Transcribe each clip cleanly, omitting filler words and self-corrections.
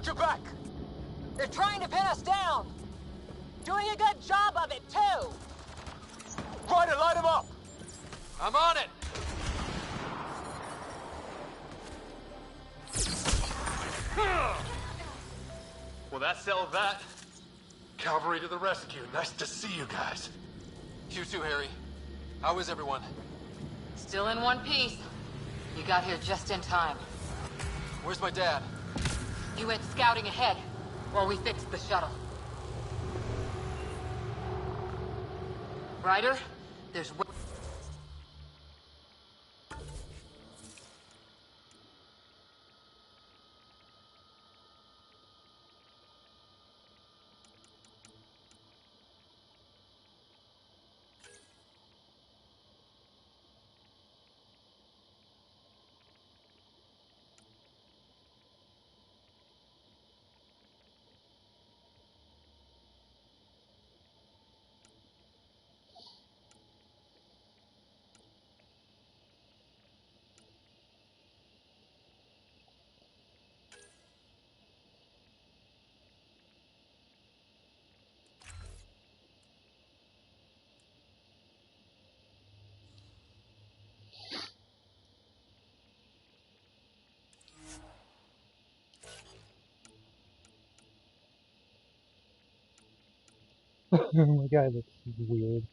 got your back! They're trying to pin us down! Doing a good job of it, too! Ryder, light him up! I'm on it! Well, that settled that. Cavalry to the rescue. Nice to see you guys. You too, Harry. How is everyone? Still in one piece. You got here just in time. Where's my dad? You went scouting ahead, while we fixed the shuttle. Ryder, there's... Oh my god, that's weird.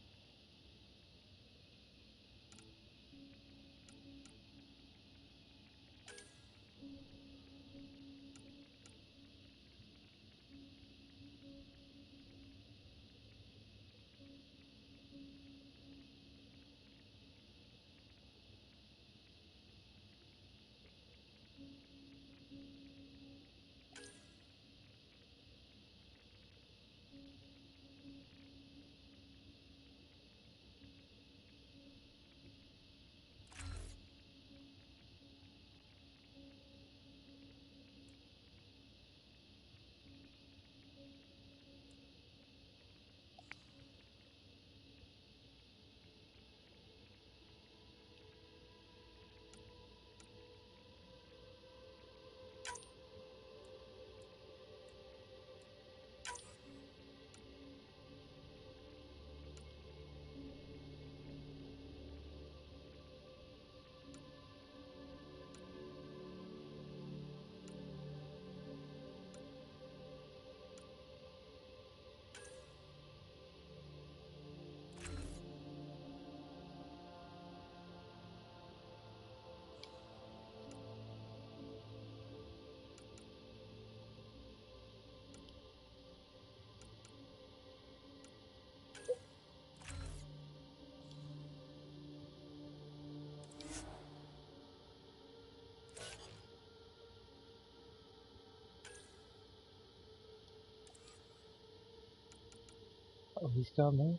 Oh, he's down there?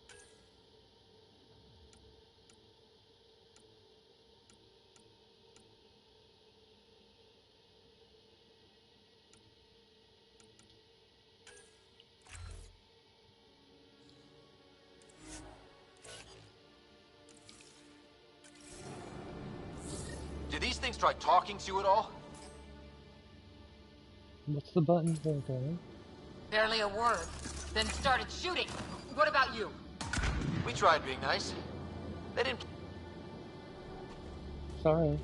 Did these things try talking to you at all? What's the button for there? Barely a word. Then started shooting. What about you? We tried being nice. They didn't... Sorry.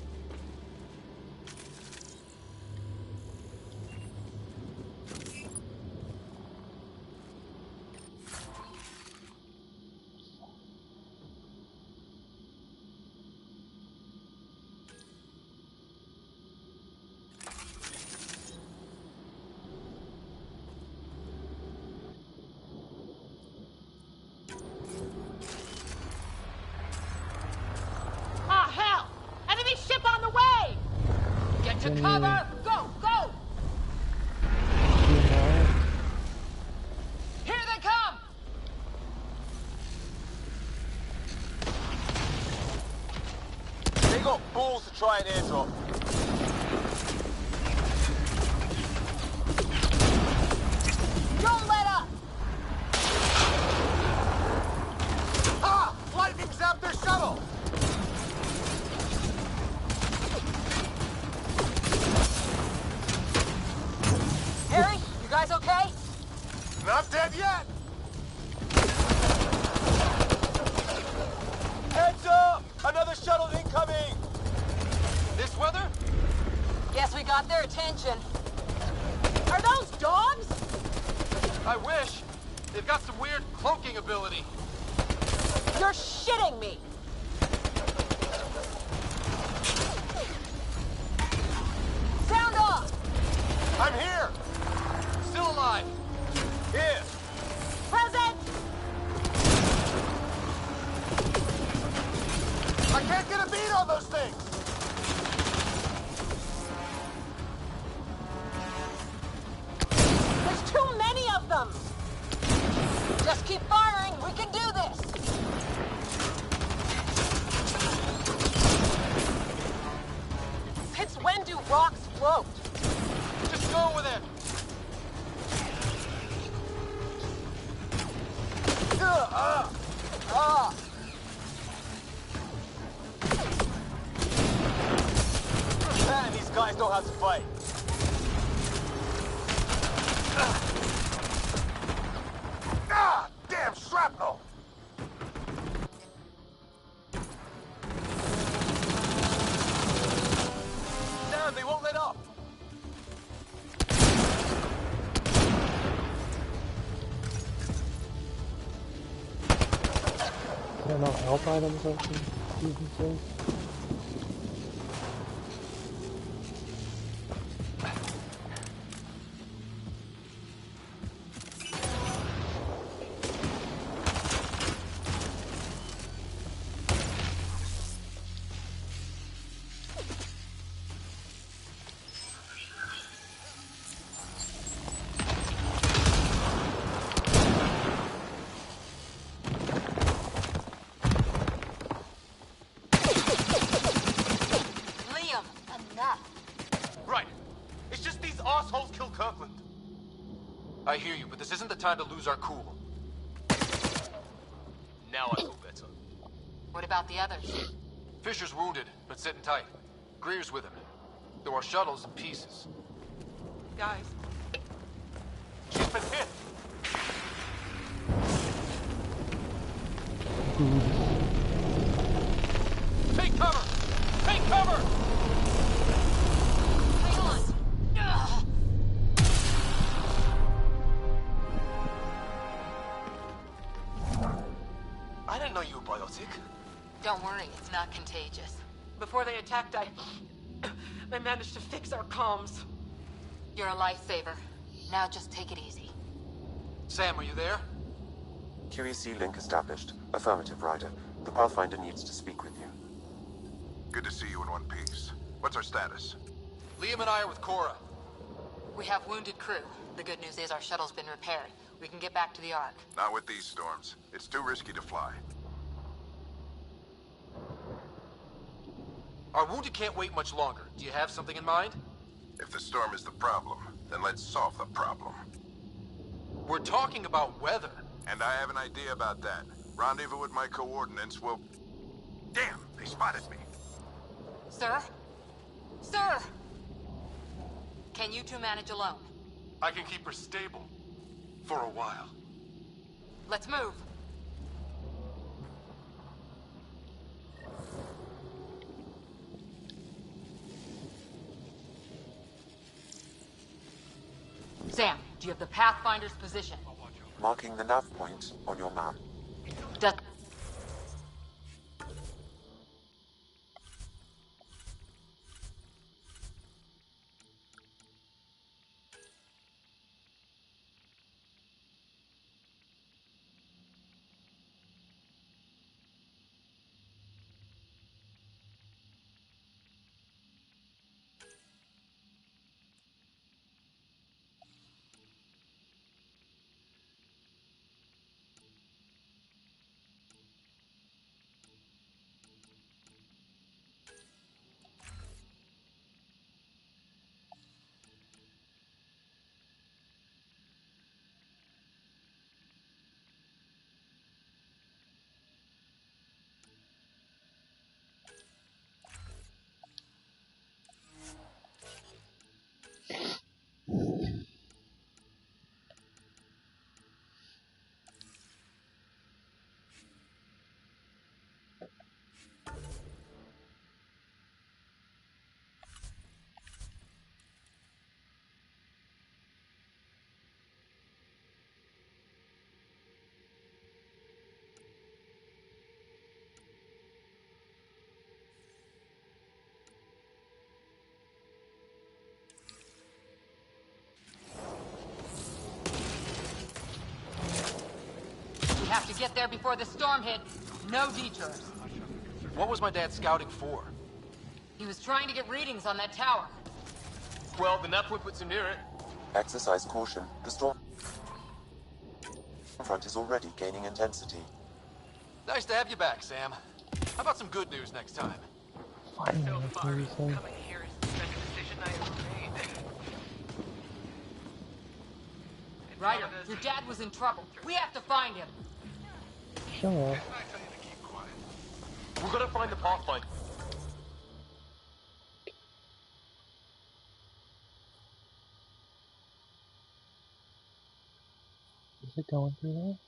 To cover! Go! Go! Here they come! They got balls to try and airdrop. Don't let up! Ah! Lightning zapped their shuttle! Harry, Guess we got their attention. Are those dogs? I wish. They've got some weird cloaking ability. You're shitting me! Sound off! I'm here! Still alive. Here! Present! I can't get a beat on those things! There's too many of them! Just keep firing, we can do this! It's when do rocks float? Just go with it. Man, these guys know how to fight. Damn shrapnel! Damn, they won't let up. There are no health items I can use themselves. Liam, enough. Right. It's just these assholes killed Kirkland. I hear you, but this isn't the time to lose our cool. Now I feel better. What about the others? Fisher's wounded, but sitting tight. Greer's with him. There are shuttles in pieces. Guys. She's been hit! Take cover! Take cover! Hang on. Ugh. I didn't know you were biotic. Don't worry, it's not contagious. Before they attacked, I managed to fix our comms. You're a lifesaver. Now just take it easy. Sam, are you there? QEC link established. Affirmative, Ryder. The Pathfinder needs to speak with you. Good to see you in one piece. What's our status? Liam and I are with Cora. We have wounded crew. The good news is our shuttle's been repaired. We can get back to the Ark. Not with these storms. It's too risky to fly. Our wounded can't wait much longer. Do you have something in mind? If the storm is the problem, then let's solve the problem. We're talking about weather. And I have an idea about that. Rendezvous with my coordinates will... Damn, they spotted me. Sir? Sir! Can you two manage alone? I can keep her stable. For a while. Let's move. Sam, do you have the Pathfinder's position? Marking the nav point on your map. Does... get there before the storm hits. No detours. What was my dad scouting for? He was trying to get readings on that tower. Well, the Nap puts him near it. Exercise caution. The storm front is already gaining intensity. Nice to have you back, Sam. How about some good news next time? Finally, So that's far, what he said. coming here is the best decision I ever made. Ryder, your dad was in trouble. We have to find him. Shut up. We're gonna find the Pathfinder. Is it going through there?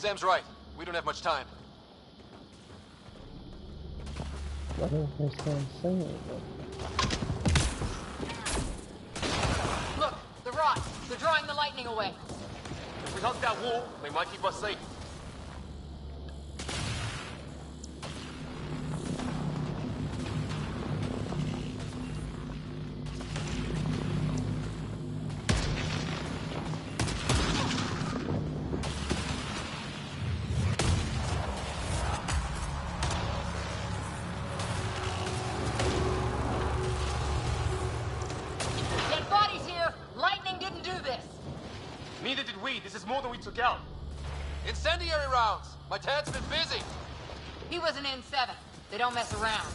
Sam's right. We don't have much time. I don't understand saying it. Look, the rods. They're drawing the lightning away. If we hug that wall, they might keep us safe. Dead bodies here. Lightning didn't do this. Neither did we. This is more than we took out. Incendiary rounds! My dad's been busy! He was an N7. They don't mess around.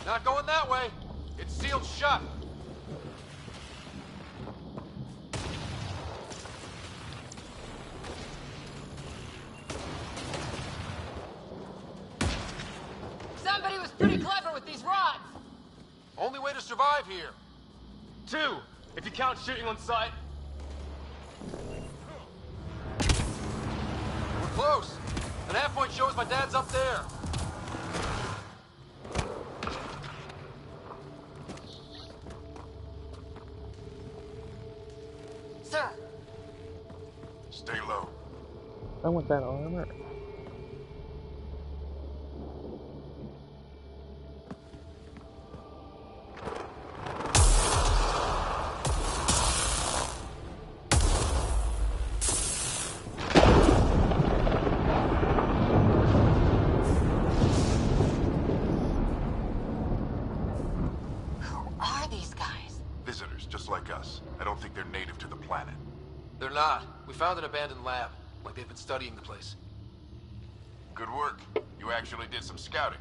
Not going that way. It's sealed shut. Somebody was pretty clever with these rods. Only way to survive here. 2, if you count shooting on sight. We're close. An half point shows my dad's up there. Sir, Stay low. I want that armor. who are these guys? Visitors, just like us. I don't think they're native to the planet. They're not. We found an abandoned lab. Like they've been studying the place. Good work. You actually did some scouting.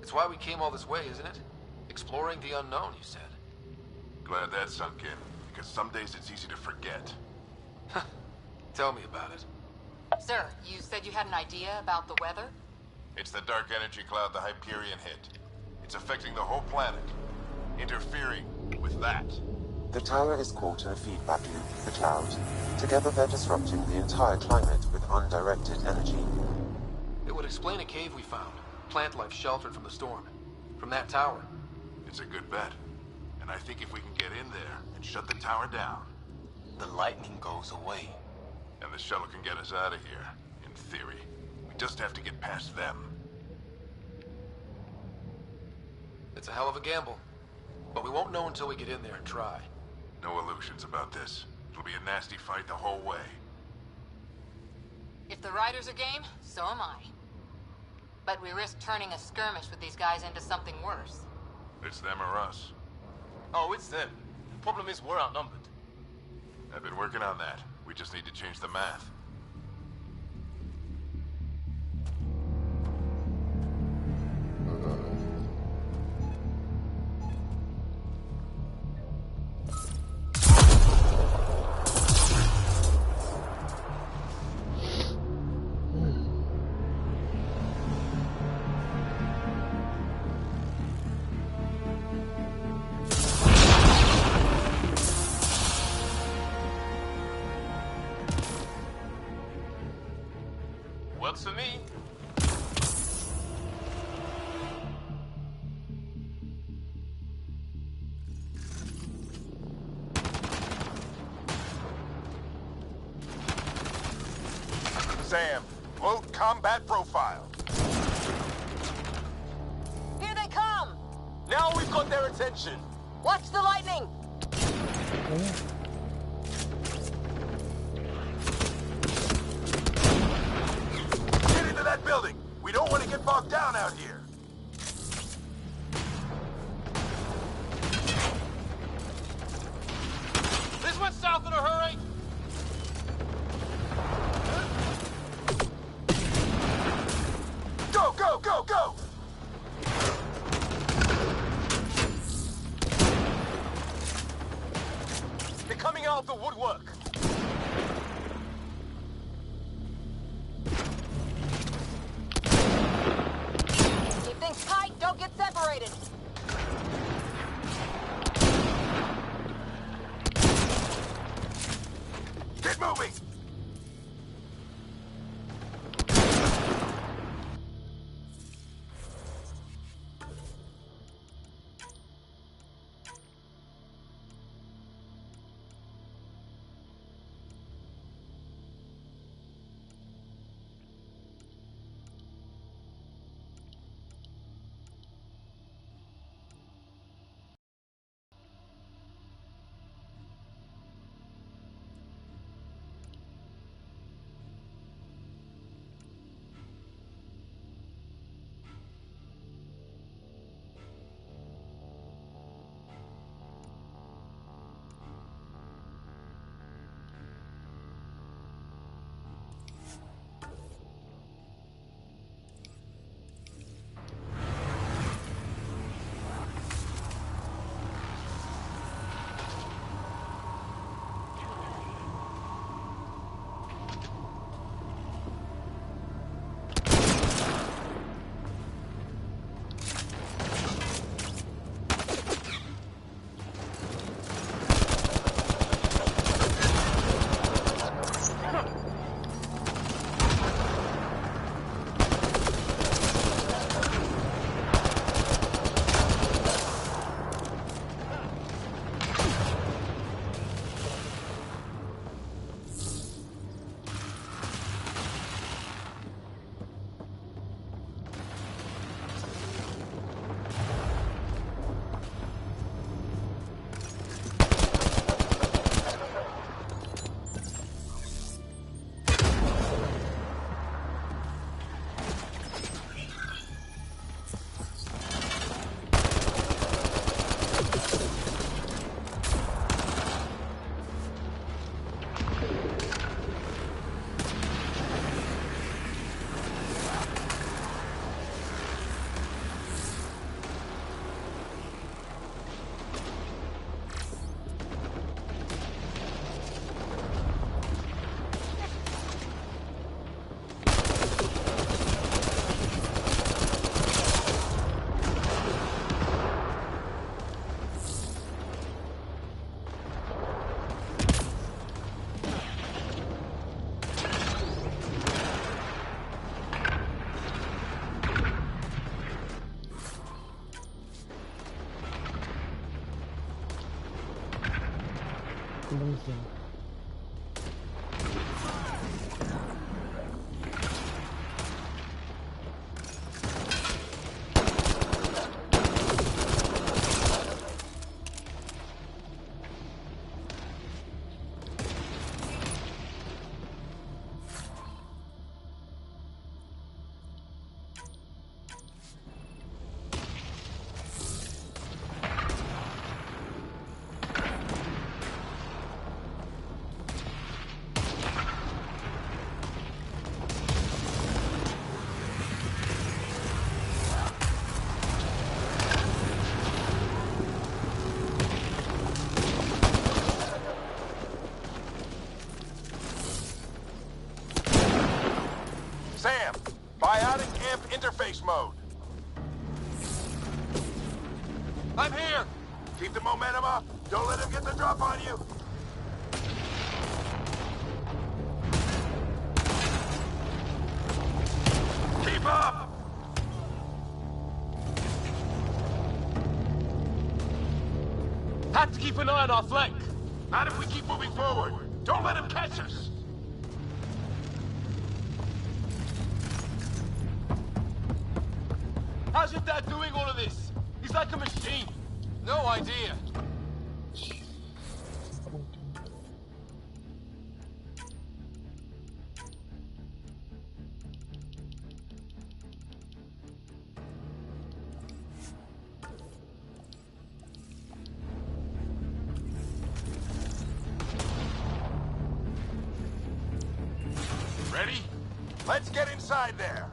It's why we came all this way, isn't it? Exploring the unknown, you said. Glad that sunk in, because some days it's easy to forget. Tell me about it. Sir, you said you had an idea about the weather? It's the dark energy cloud the Hyperion hit. It's affecting the whole planet. Interfering with that. The tower is caught in a feedback loop with the cloud. Together they're disrupting the entire climate with undirected energy. It would explain a cave we found. Plant life sheltered from the storm. From that tower. It's a good bet. And I think if we can get in there and shut the tower down, The lightning goes away. and the shuttle can get us out of here, in theory. We just have to get past them. It's a hell of a gamble. But we won't know until we get in there and try. No illusions about this. It'll be a nasty fight the whole way. If the riders are game, so am I. But we risk turning a skirmish with these guys into something worse. It's them or us. Oh, it's them. Problem is, we're outnumbered. I've been working on that. We just need to change the math. Works for me. Sam, load combat profile. Here they come! Now we've got their attention. Watch the lightning! Get into that building. We don't want to get bogged down out here. This went south in a hurry. Go, go, go, go! They're coming out of the woodwork. thing. Sam, biotic amp interface mode. I'm here! Keep the momentum up. Don't let him get the drop on you. Keep up! Have to keep an eye on our flank. Not if we keep moving forward. Don't let him catch us. How's your dad doing all of this? He's like a machine. No idea. Ready? Let's get inside there.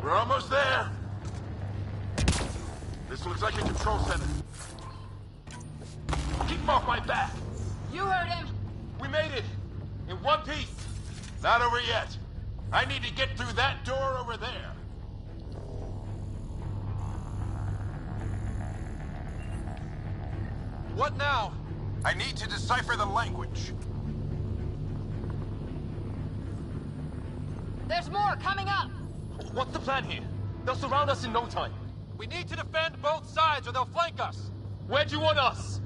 We're almost there. This looks like a control center. Keep him off my back. You heard him. We made it! In one piece! Not over yet. I need to get through that door over there. What now? I need to decipher the language. There's more coming up. What's the plan here? They'll surround us in no time. We need to defend both sides or they'll flank us. Where do you want us?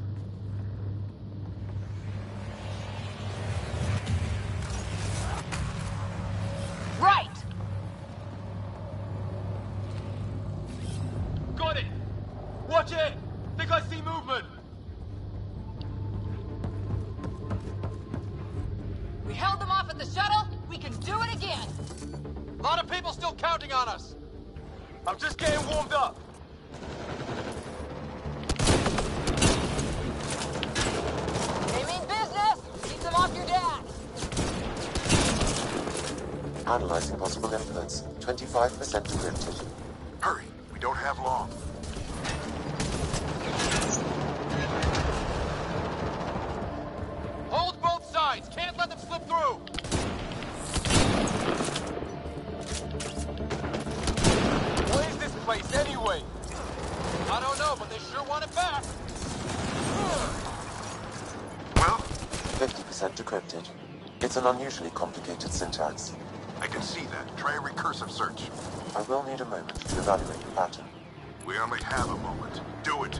Right. Got it! Watch it! Think I see movement! We held them off at the shuttle. We can do it again. A lot of people still counting on us. I'm just getting warmed up. They mean business! Keep them off your dad! Analyzing possible influence. 25% decrypted. Hurry, we don't have long. Hold both sides. Can't let them slip through. What is this place anyway? I don't know, but they sure want it back. Well, 50% decrypted. It's an unusually complicated syntax. I can see that. Try a recursive search. I will need a moment to evaluate the pattern. We only have a moment. Do it.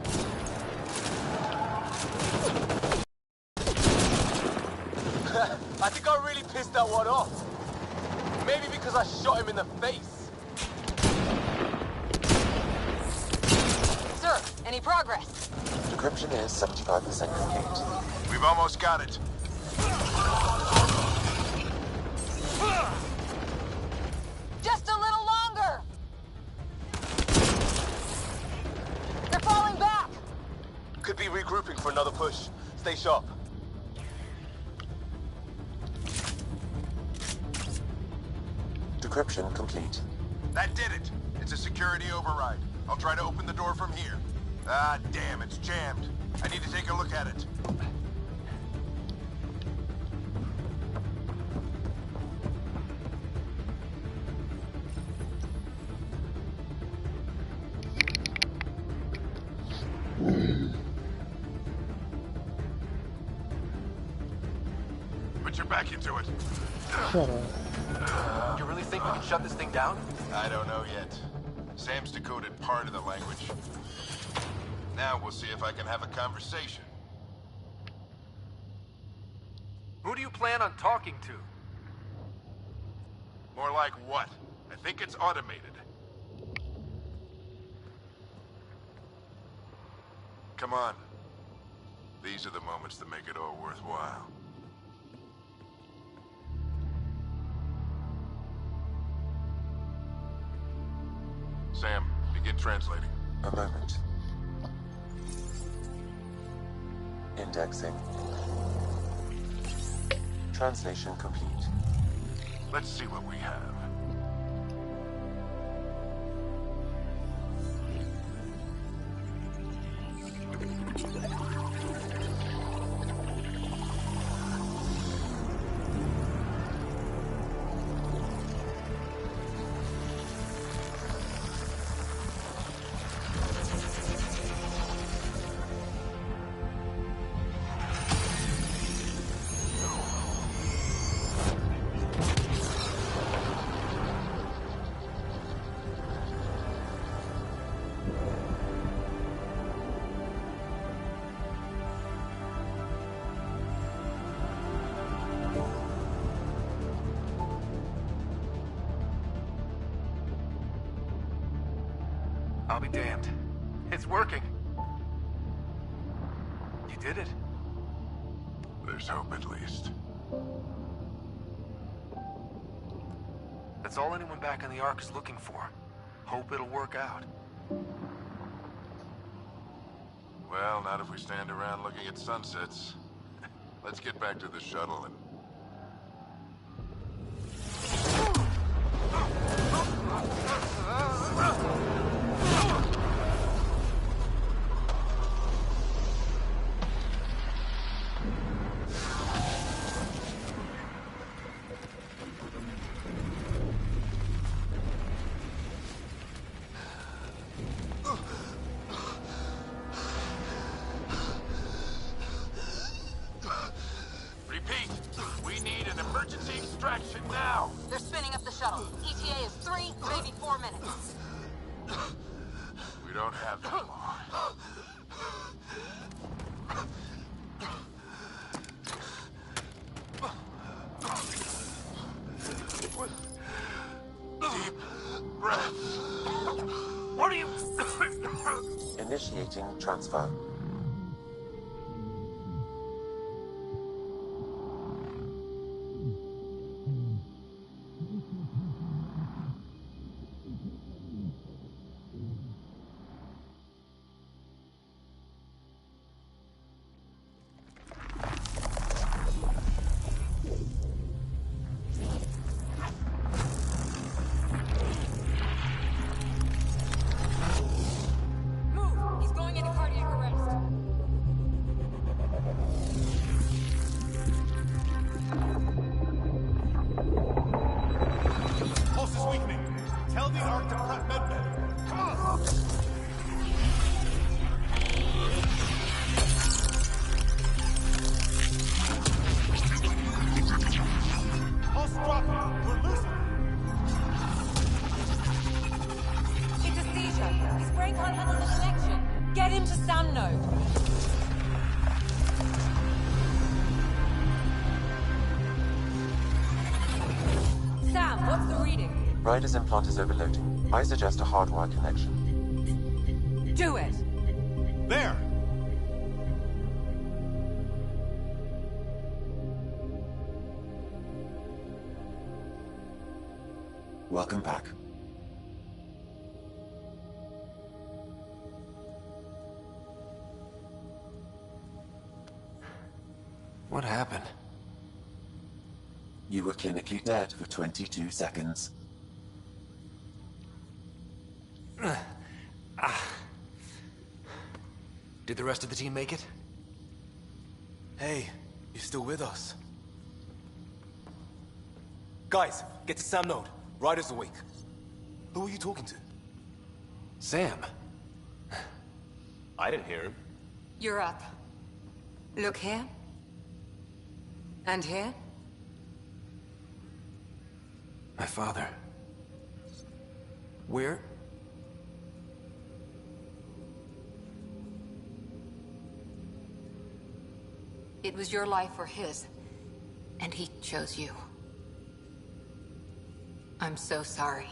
I think I really pissed that one off. Maybe because I shot him in the face. Sir, any progress? Decryption is 75% complete. We've almost got it. Just a little longer! They're falling back! Could be regrouping for another push. Stay sharp. Decryption complete. That did it. It's a security override. I'll try to open the door from here. Ah, damn, it's jammed. I need to take a look at it. Put your back into it. Shut up. You really think we can shut this thing down? I don't know yet. Sam's decoded part of the language. Now we'll see if I can have a conversation. Who do you plan on talking to? More like what? I think it's automated. Come on. These are the moments that make it all worthwhile. Sam, begin translating. A moment. Indexing. Translation complete. Let's see what we have. I'll be damned. It's working. You did it. There's hope at least. That's all anyone back in the Ark is looking for. Hope it'll work out. Well, not if we stand around looking at sunsets. Let's get back to the shuttle and... now! They're spinning up the shuttle. ETA is 3, maybe 4 minutes. We don't have that long. Deep breaths. What are you... Initiating transfer. Move! He's going into cardiac arrest. Pulse is weakening. Tell the Ark to prep medbay. Come on! Pulse dropping. We're losing. It's a seizure. His brain can't handle the connection. Get him to Sam node. Sam, what's the reading? Ryder's implant is overloading. I suggest a hardwire connection. Do it. There! Welcome back. What happened? You were clinically dead for 22 seconds. Did the rest of the team make it? Hey, you still with us? Guys, get to Sam node. Ryder's awake. Who are you talking to? Sam. I didn't hear him. You're up. Look here. And here. My father. Where? It was your life or his, and he chose you. I'm so sorry.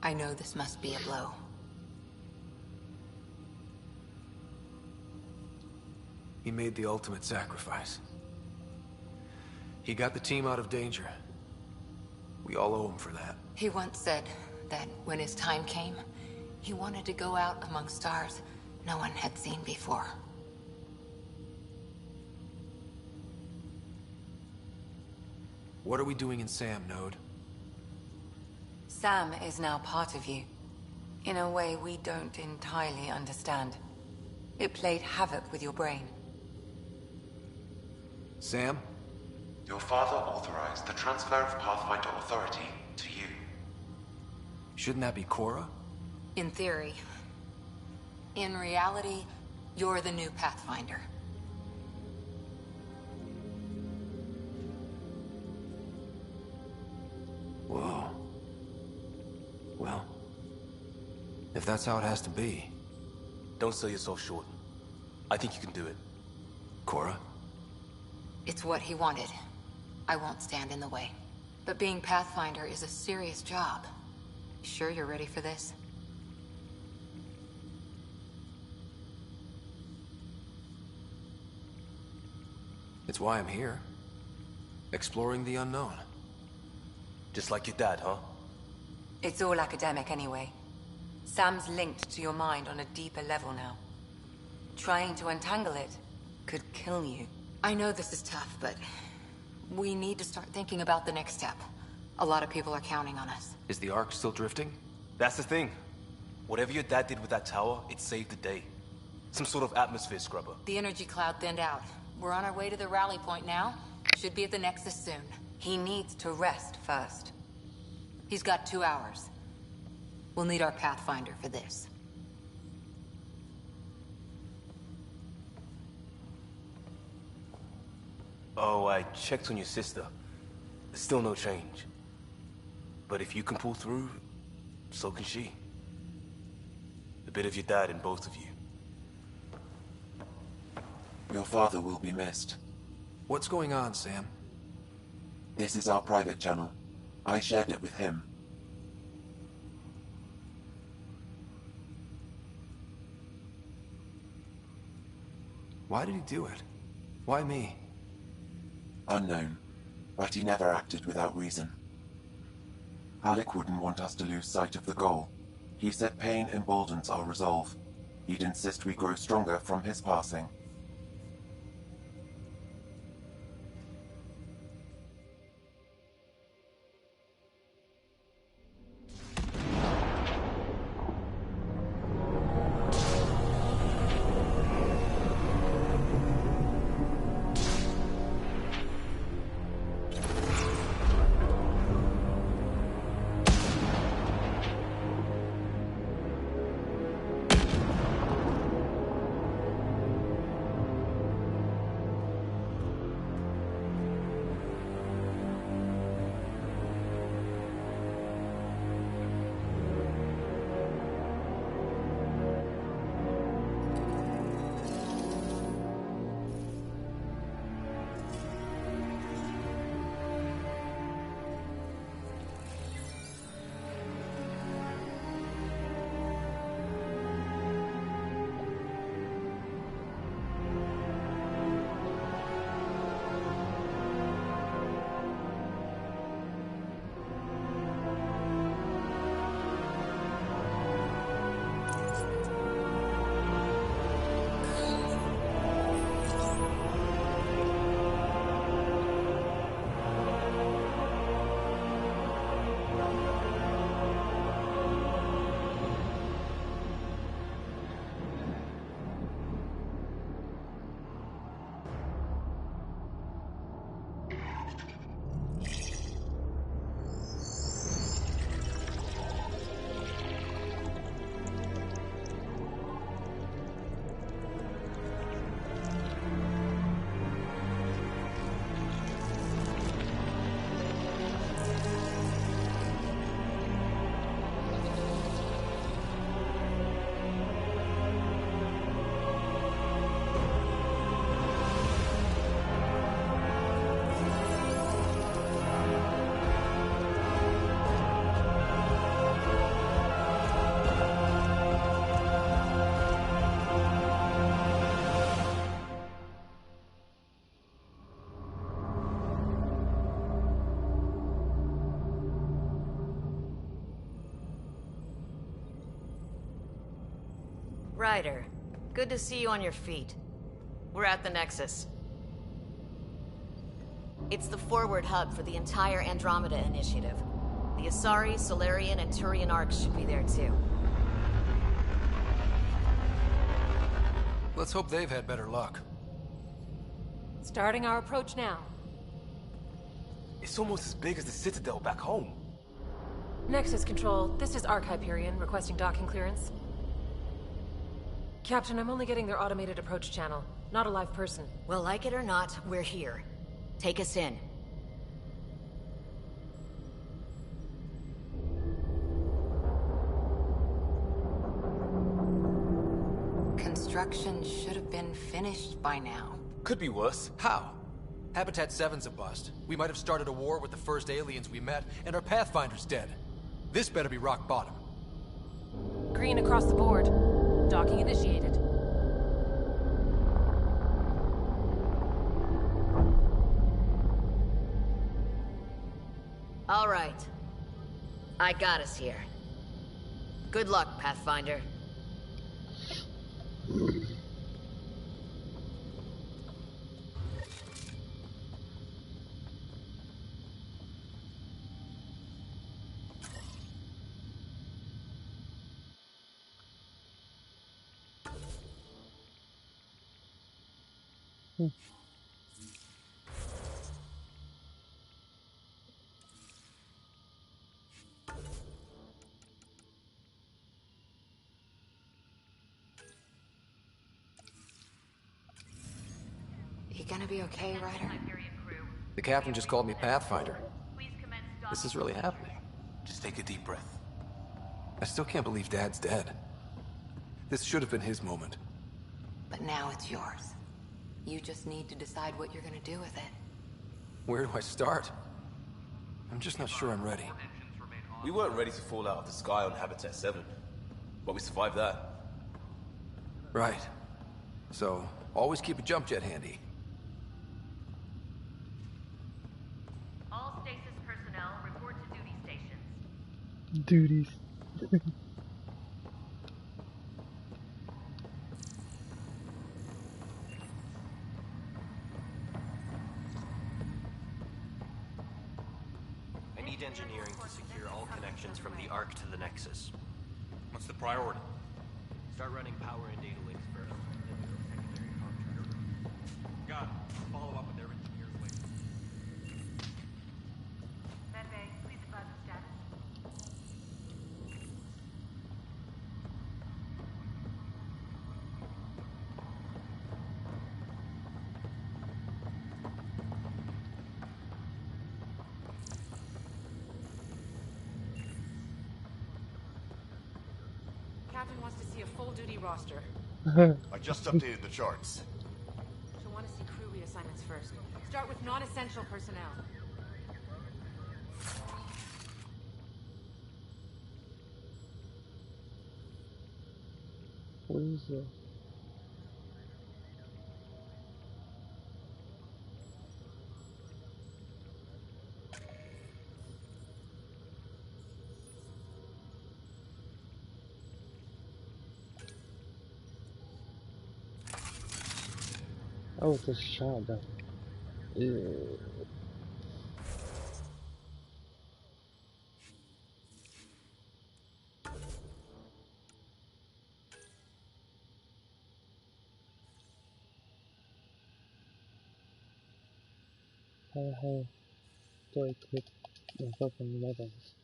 I know this must be a blow. He made the ultimate sacrifice. He got the team out of danger. We all owe him for that. He once said that when his time came, he wanted to go out among stars no one had seen before. What are we doing in Sam node? Sam is now part of you. In a way we don't entirely understand. It played havoc with your brain. Sam? Your father authorized the transfer of Pathfinder authority to you. Shouldn't that be Cora? In theory. In reality, you're the new Pathfinder. Whoa. Well, if that's how it has to be. Don't sell yourself short. I think you can do it. Cora? It's what he wanted. I won't stand in the way. But being Pathfinder is a serious job. Sure you're ready for this? It's why I'm here. Exploring the unknown. Just like your dad, huh? It's all academic anyway. Sam's linked to your mind on a deeper level now. Trying to untangle it could kill you. I know this is tough, but we need to start thinking about the next step. A lot of people are counting on us. Is the Ark still drifting? That's the thing. Whatever your dad did with that tower, it saved the day. Some sort of atmosphere scrubber. The energy cloud thinned out. We're on our way to the rally point now. Should be at the Nexus soon. He needs to rest first. He's got 2 hours. We'll need our Pathfinder for this. Oh, I checked on your sister. There's still no change. But if you can pull through, so can she. A bit of your dad in both of you. Your father will be missed. What's going on, Sam? This is our private channel. I shared it with him. Why did he do it? Why me? Unknown, but he never acted without reason. Alec wouldn't want us to lose sight of the goal. He said pain emboldens our resolve. He'd insist we grow stronger from his passing. Ryder, good to see you on your feet. We're at the Nexus. It's the forward hub for the entire Andromeda initiative. The Asari, Solarian, and Turian arcs should be there too. Let's hope they've had better luck. Starting our approach now. It's almost as big as the Citadel back home. Nexus Control, this is Arc Hyperion, requesting docking clearance. Captain, I'm only getting their automated approach channel, not a live person. Well, like it or not, we're here. Take us in. Construction should have been finished by now. Could be worse. How? Habitat 7's a bust. We might have started a war with the first aliens we met, and our Pathfinder's dead. This better be rock bottom. Green across the board. Docking initiated. All right. I got us here. Good luck, Pathfinder. You gonna be okay, Ryder? The captain just called me Pathfinder. This is really happening. Just take a deep breath. I still can't believe Dad's dead. This should have been his moment. But now it's yours. You just need to decide what you're gonna do with it. Where do I start? I'm just not sure I'm ready. We weren't ready to fall out of the sky on Habitat 7, but we survived that. Right. So, always keep a jump jet handy. All stasis personnel report to duty stations. Duties. I need engineering to secure all connections from the Ark to the Nexus. What's the priority? Start running power and data links first, then build secondary contracts. Got it. Follow up with their engineers later. Medbay, please advise the status. Captain wants to see a full-duty roster. I just updated the charts. She'll want to see crew reassignments first. Start with non-essential personnel. What is this? Oh, it's a shotgun. Ew. How do I click the fucking levels?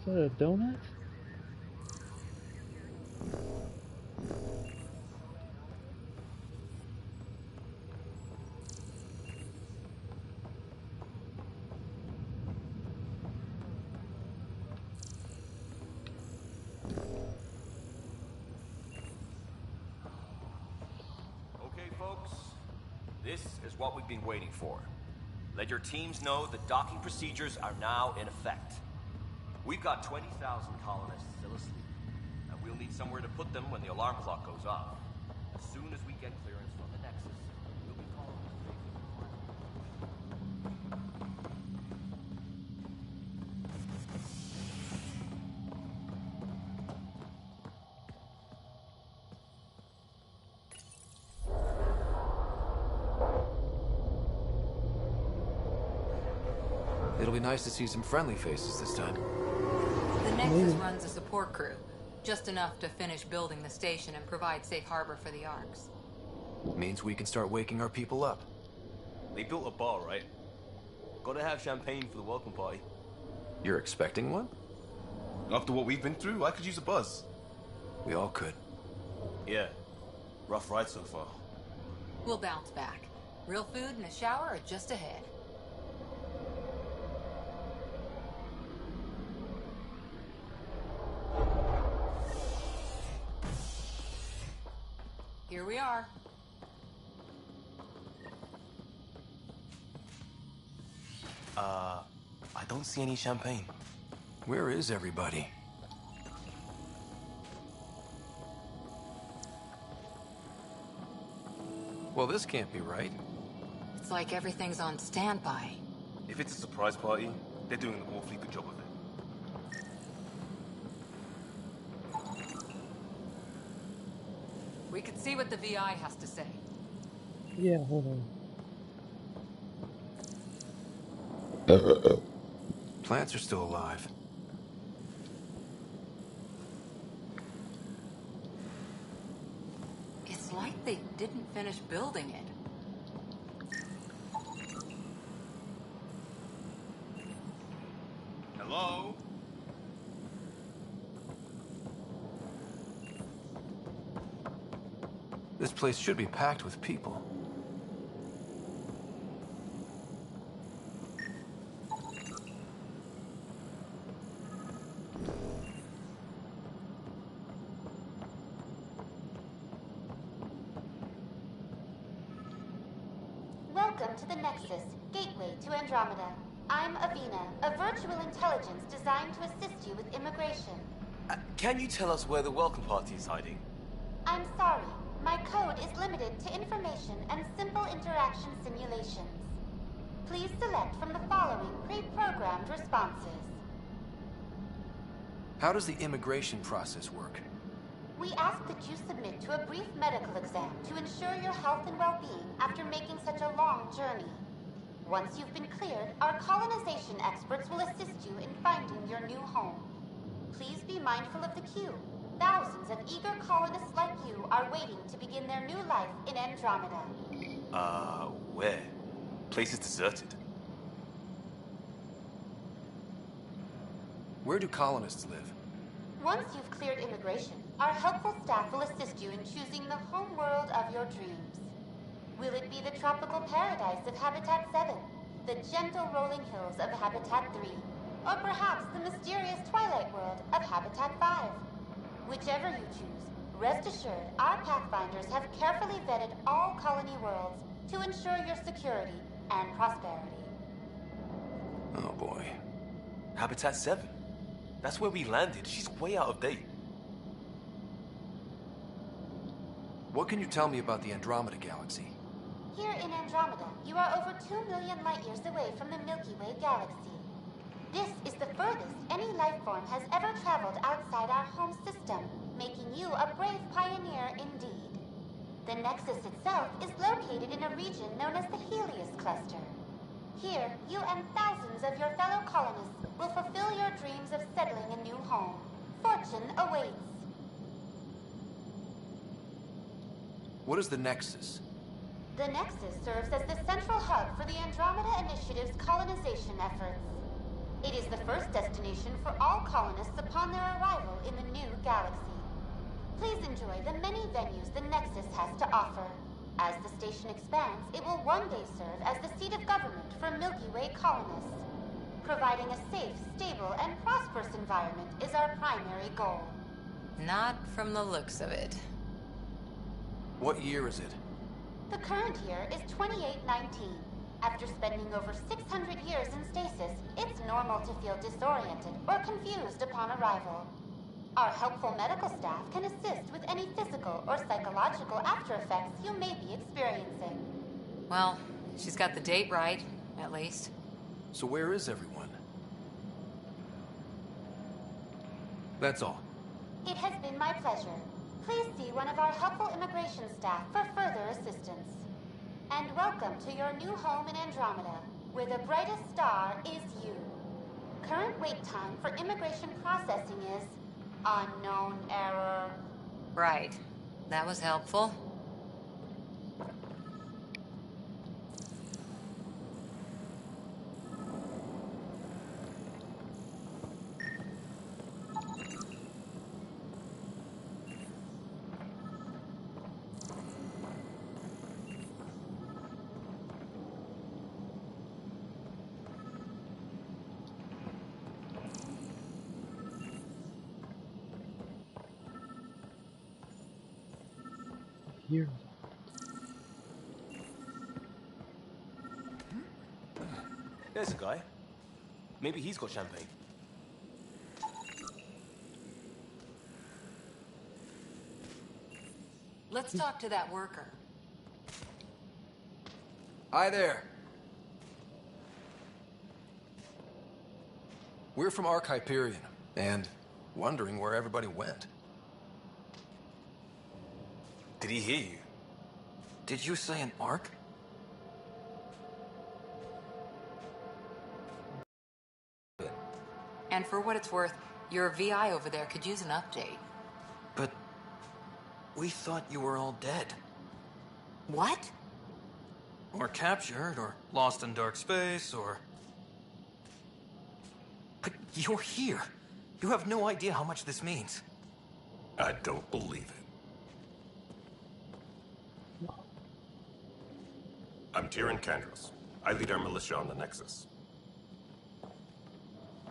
Is that a donut? Okay, folks. This is what we've been waiting for. Let your teams know that docking procedures are now in effect. We've got 20,000 colonists still asleep, and we'll need somewhere to put them when the alarm clock goes off. As soon as we get clearance from the Nexus, we'll be calling the It'll be nice to see some friendly faces this time. The Nexus runs a support crew. Just enough to finish building the station and provide safe harbor for the Arks. Means we can start waking our people up. They built a bar, right? Gotta have champagne for the welcome party. You're expecting one? After what we've been through, I could use a buzz. We all could. Yeah. Rough ride so far. We'll bounce back. Real food and a shower are just ahead. Here we are. I don't see any champagne. Where is everybody? Well, this can't be right. It's like everything's on standby. If it's a surprise party, they're doing an awfully good job of it. We could see what the VI has to say. Yeah, hold on. Plants are still alive. It's like they didn't finish building it. Hello? This place should be packed with people. Welcome to the Nexus, gateway to Andromeda. I'm Avina, a virtual intelligence designed to assist you with immigration. Can you tell us where the welcome party is hiding? I'm sorry, my code is limited to information and simple interaction simulations. Please select from the following pre-programmed responses. How does the immigration process work? We ask that you submit to a brief medical exam to ensure your health and well-being after making such a long journey. Once you've been cleared, our colonization experts will assist you in finding your new home. Please be mindful of the queue. Thousands of eager colonists like you are waiting to begin their new life in Andromeda. Where? Place is deserted. Where do colonists live? Once you've cleared immigration, our helpful staff will assist you in choosing the home world of your dreams. Will it be the tropical paradise of Habitat 7, the gentle rolling hills of Habitat 3, or perhaps the mysterious twilight world of Habitat 5? Whichever you choose, rest assured our Pathfinders have carefully vetted all colony worlds to ensure your security and prosperity. Oh boy. Habitat 7? That's where we landed. She's way out of date. What can you tell me about the Andromeda galaxy? Here in Andromeda, you are over 2 million light-years away from the Milky Way galaxy. This is the furthest any life form has ever traveled outside our home system, making you a brave pioneer indeed. The Nexus itself is located in a region known as the Helios Cluster. Here, you and thousands of your fellow colonists will fulfill your dreams of settling a new home. Fortune awaits. What is the Nexus? The Nexus serves as the central hub for the Andromeda Initiative's colonization efforts. It is the first destination for all colonists upon their arrival in the new galaxy. Please enjoy the many venues the Nexus has to offer. As the station expands, it will one day serve as the seat of government for Milky Way colonists. Providing a safe, stable, and prosperous environment is our primary goal. Not from the looks of it. What year is it? The current year is 2819. After spending over 600 years in stasis, it's normal to feel disoriented or confused upon arrival. Our helpful medical staff can assist with any physical or psychological after effects you may be experiencing. Well, she's got the date right, at least. So where is everyone? That's all. It has been my pleasure. Please see one of our helpful immigration staff for further assistance. And welcome to your new home in Andromeda, where the brightest star is you. Current wait time for immigration processing is unknown error. Right. That was helpful. Here. There's a guy. Maybe he's got champagne. Let's talk to that worker. Hi there. We're from Hyperion, and wondering where everybody went. Did he hear you? Did you say an arc? And for what it's worth, your VI over there could use an update. But we thought you were all dead. What? Or captured, or lost in dark space, or... But you're here. You have no idea how much this means. I don't believe it. I'm Tyrion Kandros. I lead our militia on the Nexus.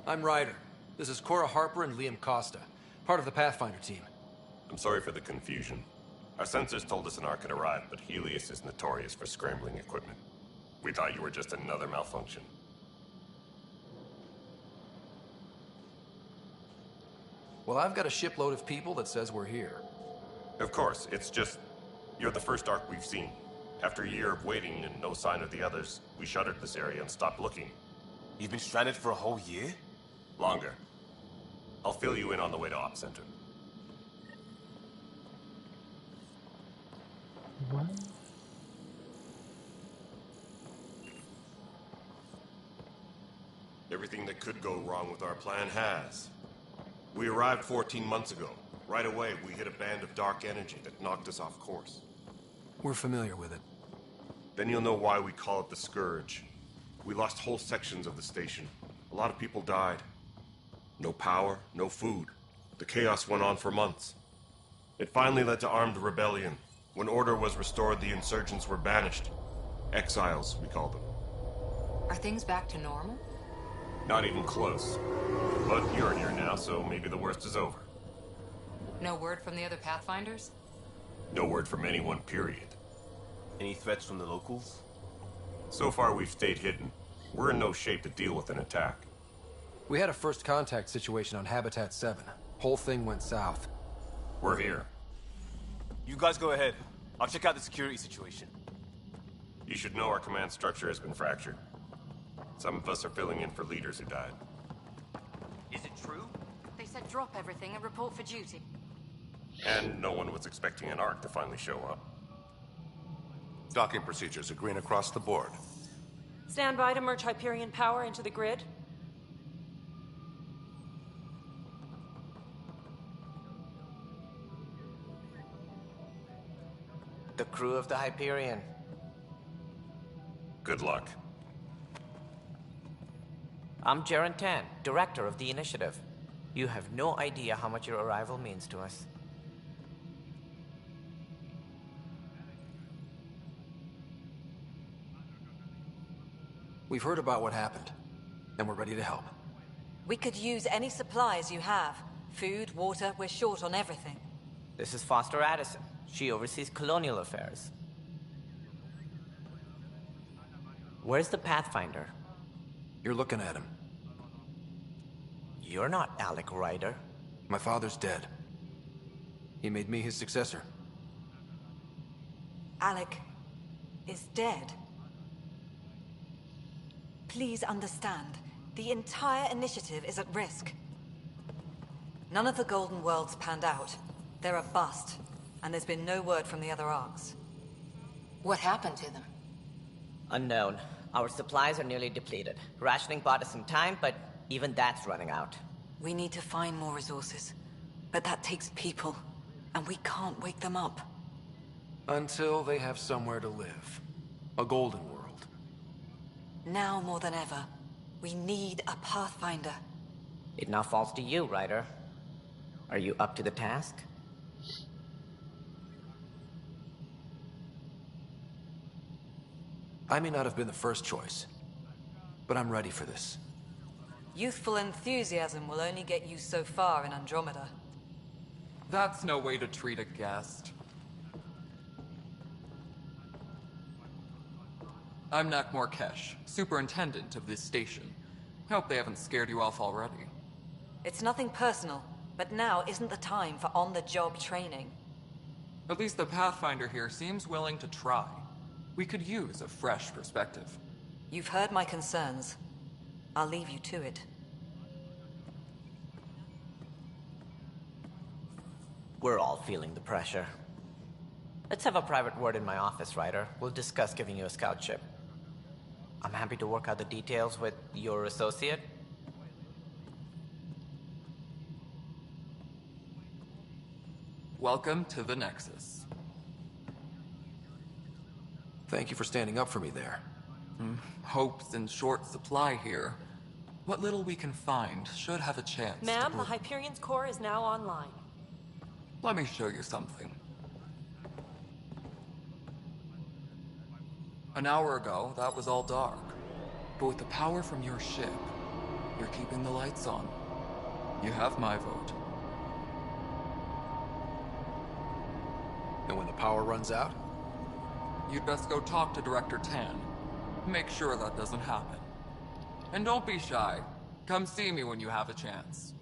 I'm Ryder. This is Cora Harper and Liam Costa, part of the Pathfinder team. I'm sorry for the confusion. Our sensors told us an arc had arrived, but Helios is notorious for scrambling equipment. We thought you were just another malfunction. Well, I've got a shipload of people that says we're here. Of course, it's just... you're the first arc we've seen. After a year of waiting and no sign of the others, we shuttered this area and stopped looking. You've been stranded for a whole year? Longer. I'll fill you in on the way to Op Center. What? Everything that could go wrong with our plan has. We arrived 14 months ago. Right away, we hit a band of dark energy that knocked us off course. We're familiar with it. Then you'll know why we call it the Scourge. We lost whole sections of the station. A lot of people died. No power, no food. The chaos went on for months. It finally led to armed rebellion. When order was restored, the insurgents were banished. Exiles, we call them. Are things back to normal? Not even close. But you're here now, so maybe the worst is over. No word from the other Pathfinders? No word from anyone, period. Any threats from the locals? So far, we've stayed hidden. We're in no shape to deal with an attack. We had a first contact situation on Habitat 7. Whole thing went south. We're here. You guys go ahead. I'll check out the security situation. You should know our command structure has been fractured. Some of us are filling in for leaders who died. Is it true? They said drop everything and report for duty. And no one was expecting an arc to finally show up. Docking procedures are green across the board. Stand by to merge Hyperion power into the grid. The crew of the Hyperion. Good luck. I'm Jaren Tan, director of the initiative. You have no idea how much your arrival means to us. We've heard about what happened, and we're ready to help. We could use any supplies you have. Food, water, we're short on everything. This is Foster Addison. She oversees colonial affairs. Where's the Pathfinder? You're looking at him. You're not Alec Ryder. My father's dead. He made me his successor. Alec is dead. Please understand, the entire initiative is at risk. None of the Golden Worlds panned out. They're a bust, and there's been no word from the other arcs. What happened to them? Unknown. Our supplies are nearly depleted. Rationing bought us some time, but even that's running out. We need to find more resources, but that takes people, and we can't wake them up. Until they have somewhere to live. A golden world. Now more than ever, we need a Pathfinder. It now falls to you, Ryder. Are you up to the task? I may not have been the first choice, but I'm ready for this. Youthful enthusiasm will only get you so far in Andromeda. That's no way to treat a guest. I'm Nak Morkesh, superintendent of this station. Hope they haven't scared you off already. It's nothing personal, but now isn't the time for on-the-job training. At least the Pathfinder here seems willing to try. We could use a fresh perspective. You've heard my concerns. I'll leave you to it. We're all feeling the pressure. Let's have a private word in my office, Ryder. We'll discuss giving you a scout ship. I'm happy to work out the details with your associate. Welcome to the Nexus. Thank you for standing up for me there. Hope's in short supply here. What little we can find should have a chance to Ma'am, the Hyperion's core is now online. Let me show you something. An hour ago, that was all dark. But with the power from your ship, you're keeping the lights on. You have my vote. And when the power runs out? You'd best go talk to Director Tan. Make sure that doesn't happen. And don't be shy. Come see me when you have a chance.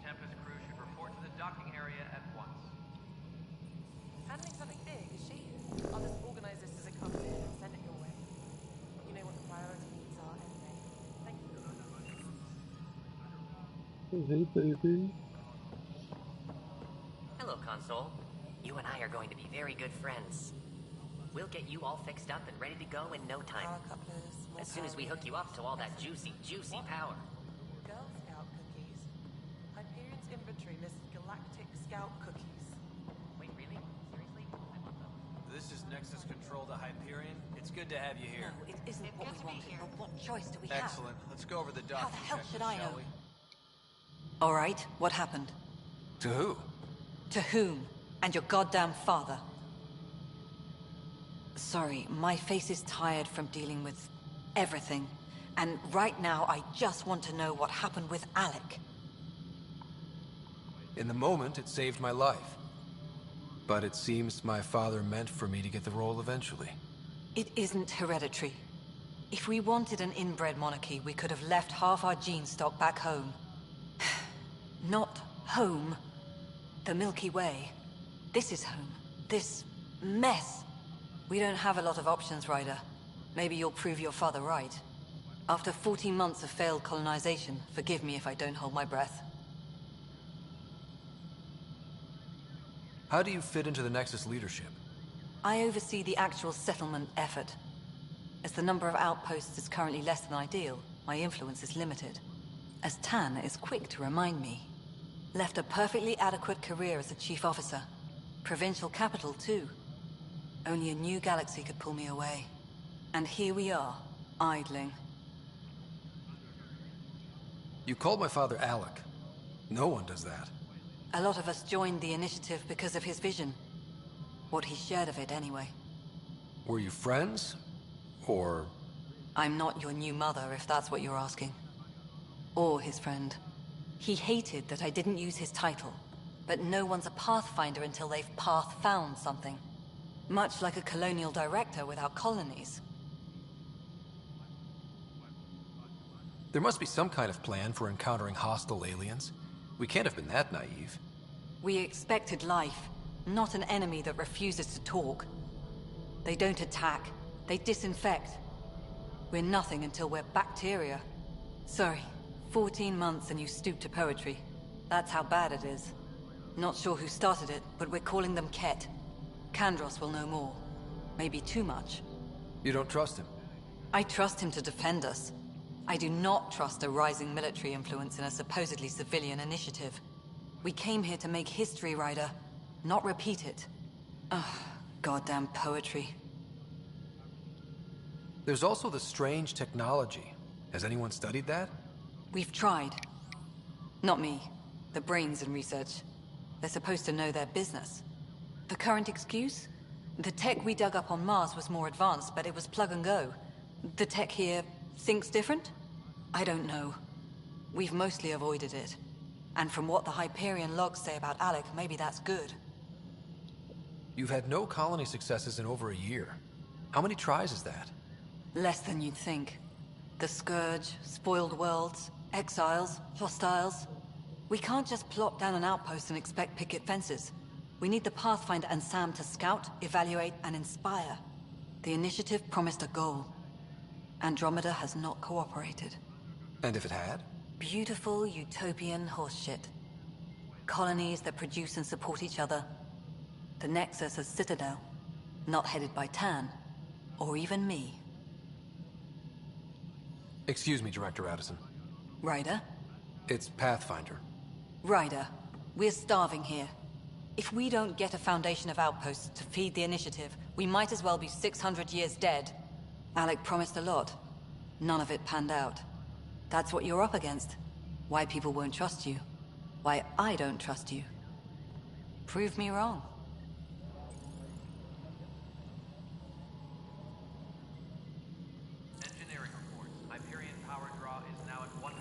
Tempest crew should report to the docking area at once. Handling something big, is she? I'll just organize this as it comes in and send it your way. You know what the priority needs are anyway. Thank you. Hey, baby. Hello, Console. You and I are going to be very good friends. We'll get you all fixed up and ready to go in no time. As soon as we hook you up to all that juicy, juicy power. Girl Scout cookies. Hyperion's inventory lists galactic scout cookies. Wait, really? Seriously? I want them. This is Nexus Control to Hyperion. It's good to have you here. No, it isn't what we wanted, but what choice do we have? Excellent. Let's go over the docking How the hell should I shall know? we? All right, what happened? To who? To whom? And your goddamn father. Sorry, my face is tired from dealing with everything. And right now, I just want to know what happened with Alec. In the moment, it saved my life. But it seems my father meant for me to get the role eventually. It isn't hereditary. If we wanted an inbred monarchy, we could have left half our gene stock back home. Not home. The Milky Way. This is home. This mess. We don't have a lot of options, Ryder. Maybe you'll prove your father right. After 14 months of failed colonization, forgive me if I don't hold my breath. How do you fit into the Nexus leadership? I oversee the actual settlement effort. As the number of outposts is currently less than ideal, my influence is limited. As Tan is quick to remind me. Left a perfectly adequate career as a chief officer. Provincial capital, too. Only a new galaxy could pull me away. And here we are, idling. You called my father Alec. No one does that. A lot of us joined the initiative because of his vision. What he shared of it, anyway. Were you friends? Or... I'm not your new mother, if that's what you're asking. Or his friend. He hated that I didn't use his title. But no one's a pathfinder until they've path-found something. Much like a colonial director without colonies. There must be some kind of plan for encountering hostile aliens. We can't have been that naive. We expected life, not an enemy that refuses to talk. They don't attack, they disinfect. We're nothing until we're bacteria. Sorry, 14 months and you stoop to poetry. That's how bad it is. Not sure who started it, but we're calling them Ket. Kandros will know more. Maybe too much. You don't trust him? I trust him to defend us. I do not trust a rising military influence in a supposedly civilian initiative. We came here to make history, Ryder, not repeat it. Ugh, goddamn poetry. There's also the strange technology. Has anyone studied that? We've tried. Not me. The brains in research. They're supposed to know their business. The current excuse? The tech we dug up on Mars was more advanced, but it was plug and go. The tech here thinks different? I don't know. We've mostly avoided it. And from what the Hyperion logs say about Alec, maybe that's good. You've had no colony successes in over a year. How many tries is that? Less than you'd think. The Scourge, spoiled worlds, exiles, hostiles. We can't just plop down an outpost and expect picket fences. We need the Pathfinder and Sam to scout, evaluate, and inspire. The initiative promised a goal. Andromeda has not cooperated. And if it had? Beautiful utopian horseshit. Colonies that produce and support each other. The Nexus as Citadel, not headed by Tan, or even me. Excuse me, Director Addison. Ryder? It's Pathfinder. Ryder, we're starving here. If we don't get a foundation of outposts to feed the initiative, we might as well be 600 years dead. Alec promised a lot. None of it panned out. That's what you're up against. Why people won't trust you. Why I don't trust you. Prove me wrong. Engineering reports. Hyperion power draw is now at 100%.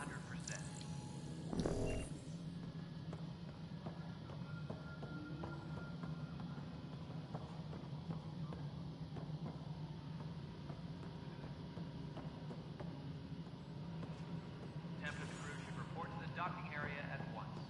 Tempest crew should report to the docking area at once.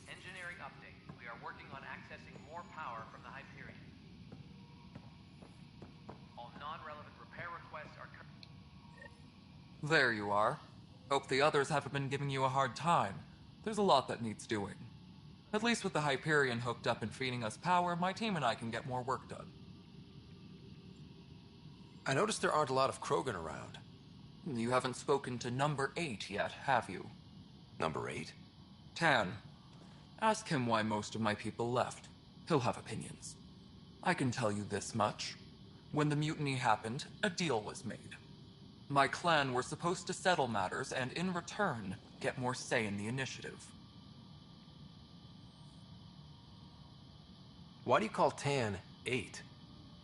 Engineering update. We are working on accessing more power from the Hyperion. All non-relevant repair requests are... There you are. Hope the others haven't been giving you a hard time. There's a lot that needs doing. At least with the Hyperion hooked up and feeding us power, my team and I can get more work done. I noticed there aren't a lot of Krogan around. You haven't spoken to number 8 yet, have you? Number 8? Tan. Ask him why most of my people left. He'll have opinions. I can tell you this much. When the mutiny happened, a deal was made. My clan were supposed to settle matters and, in return, get more say in the initiative. Why do you call Tan 8?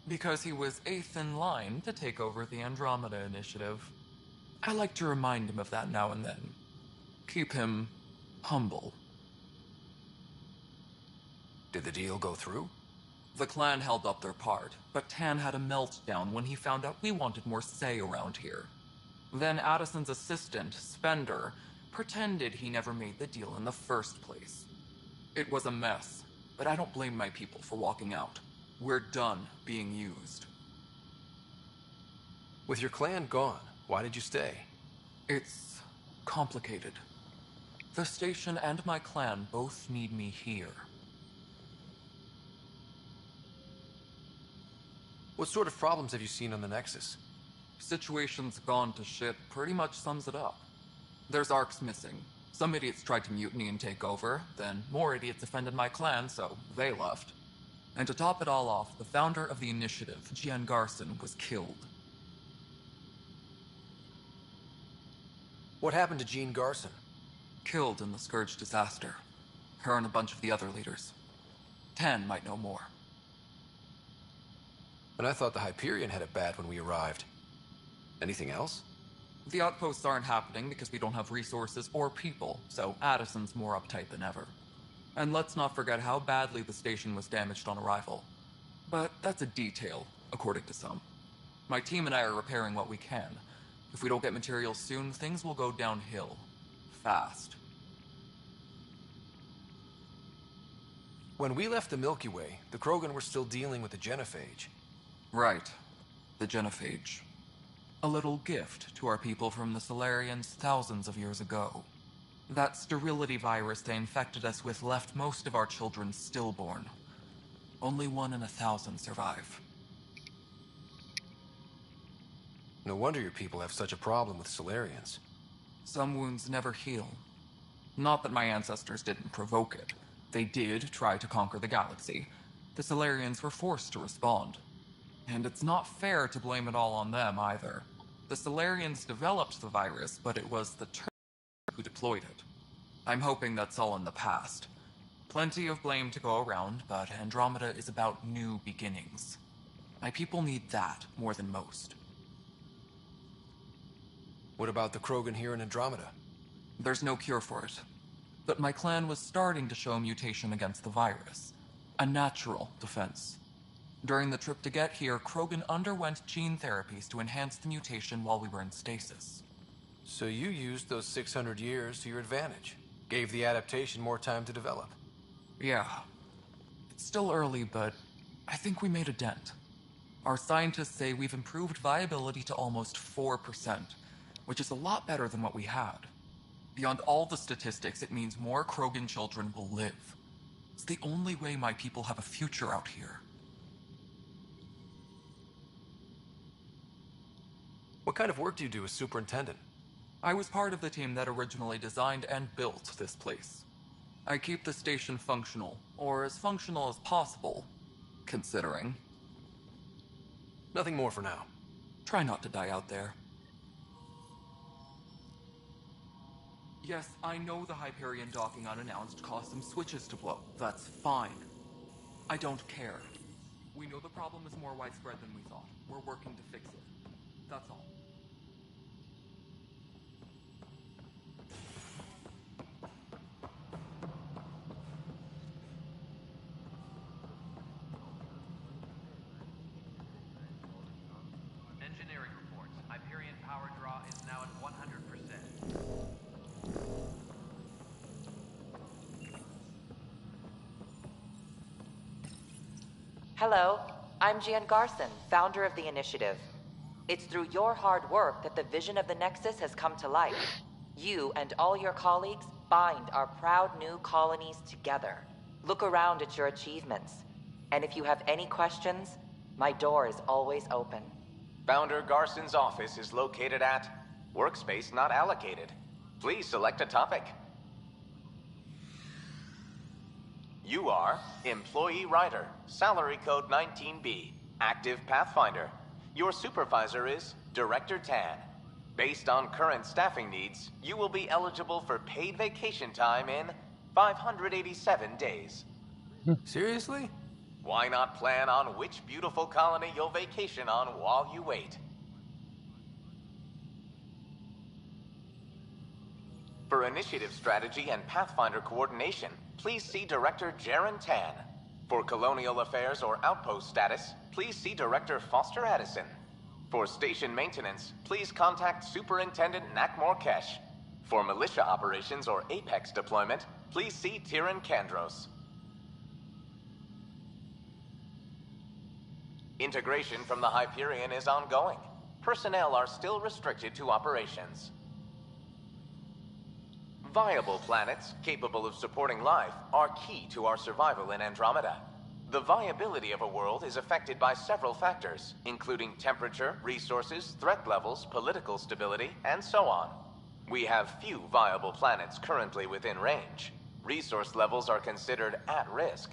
Because he was 8th in line to take over the Andromeda initiative. I like to remind him of that now and then. Keep him humble. Did the deal go through? The clan held up their part, but Tan had a meltdown when he found out we wanted more say around here. Then Addison's assistant, Spender, pretended he never made the deal in the first place. It was a mess, but I don't blame my people for walking out. We're done being used. With your clan gone, why did you stay? It's complicated. The station and my clan both need me here. What sort of problems have you seen on the Nexus? Situation's gone to shit pretty much sums it up. There's arcs missing. Some idiots tried to mutiny and take over, then more idiots offended my clan, so they left. And to top it all off, the founder of the initiative, Gian Garson, was killed. What happened to Jean Garson? Killed in the Scourge disaster. Her and a bunch of the other leaders. Tan might know more. And I thought the Hyperion had it bad when we arrived. Anything else? The outposts aren't happening because we don't have resources or people, so Addison's more uptight than ever. And let's not forget how badly the station was damaged on arrival. But that's a detail, according to some. My team and I are repairing what we can. If we don't get materials soon, things will go downhill. Fast. When we left the Milky Way, the Krogan were still dealing with the genophage. Right. The genophage. A little gift to our people from the Solarians thousands of years ago. That sterility virus they infected us with left most of our children stillborn. Only 1 in 1,000 survive. No wonder your people have such a problem with Solarians. Some wounds never heal. Not that my ancestors didn't provoke it. They did try to conquer the galaxy. The Solarians were forced to respond. And it's not fair to blame it all on them, either. The Solarians developed the virus, but it was the Turks who deployed it. I'm hoping that's all in the past. Plenty of blame to go around, but Andromeda is about new beginnings. My people need that more than most. What about the Krogan here in Andromeda? There's no cure for it. But my clan was starting to show mutation against the virus. A natural defense. During the trip to get here, Krogan underwent gene therapies to enhance the mutation while we were in stasis. So you used those 600 years to your advantage. Gave the adaptation more time to develop. Yeah. It's still early, but I think we made a dent. Our scientists say we've improved viability to almost 4%, which is a lot better than what we had. Beyond all the statistics, it means more Krogan children will live. It's the only way my people have a future out here. What kind of work do you do as superintendent? I was part of the team that originally designed and built this place. I keep the station functional, or as functional as possible, considering. Nothing more for now. Try not to die out there. Yes, I know the Hyperion docking unannounced caused some switches to blow. That's fine. I don't care. We know the problem is more widespread than we thought. We're working to fix it. That's all. Engineering reports. Hyperion power draw is now at 100%. Hello, I'm Jan Garson, founder of the initiative. It's through your hard work that the vision of the Nexus has come to life. You and all your colleagues bind our proud new colonies together. Look around at your achievements. And if you have any questions, my door is always open. Founder Garson's office is located at Workspace Not Allocated. Please select a topic. You are Employee Writer, Salary Code 19B, Active Pathfinder. Your supervisor is Director Tan. Based on current staffing needs, you will be eligible for paid vacation time in 587 days. Seriously? Why not plan on which beautiful colony you'll vacation on while you wait? For initiative strategy and Pathfinder coordination, please see Director Jaren Tan. For colonial affairs or outpost status, please see Director Foster Addison. For station maintenance, please contact Superintendent Nak Morkesh. For militia operations or Apex deployment, please see Tyran Kandros. Integration from the Hyperion is ongoing. Personnel are still restricted to operations. Viable planets capable of supporting life are key to our survival in Andromeda. The viability of a world is affected by several factors, including temperature, resources, threat levels, political stability, and so on. We have few viable planets currently within range. Resource levels are considered at risk.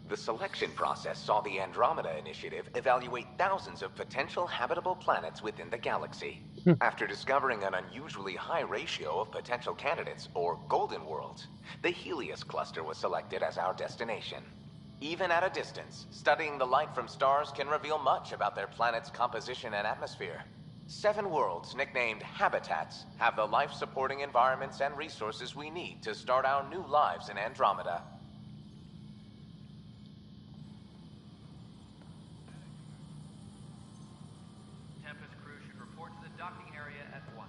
The selection process saw the Andromeda Initiative evaluate thousands of potential habitable planets within the galaxy. After discovering an unusually high ratio of potential candidates, or golden worlds, the Helios cluster was selected as our destination. Even at a distance, studying the light from stars can reveal much about their planet's composition and atmosphere. 7 worlds, nicknamed habitats, have the life-supporting environments and resources we need to start our new lives in Andromeda. Tempest crew should report to the docking area at once.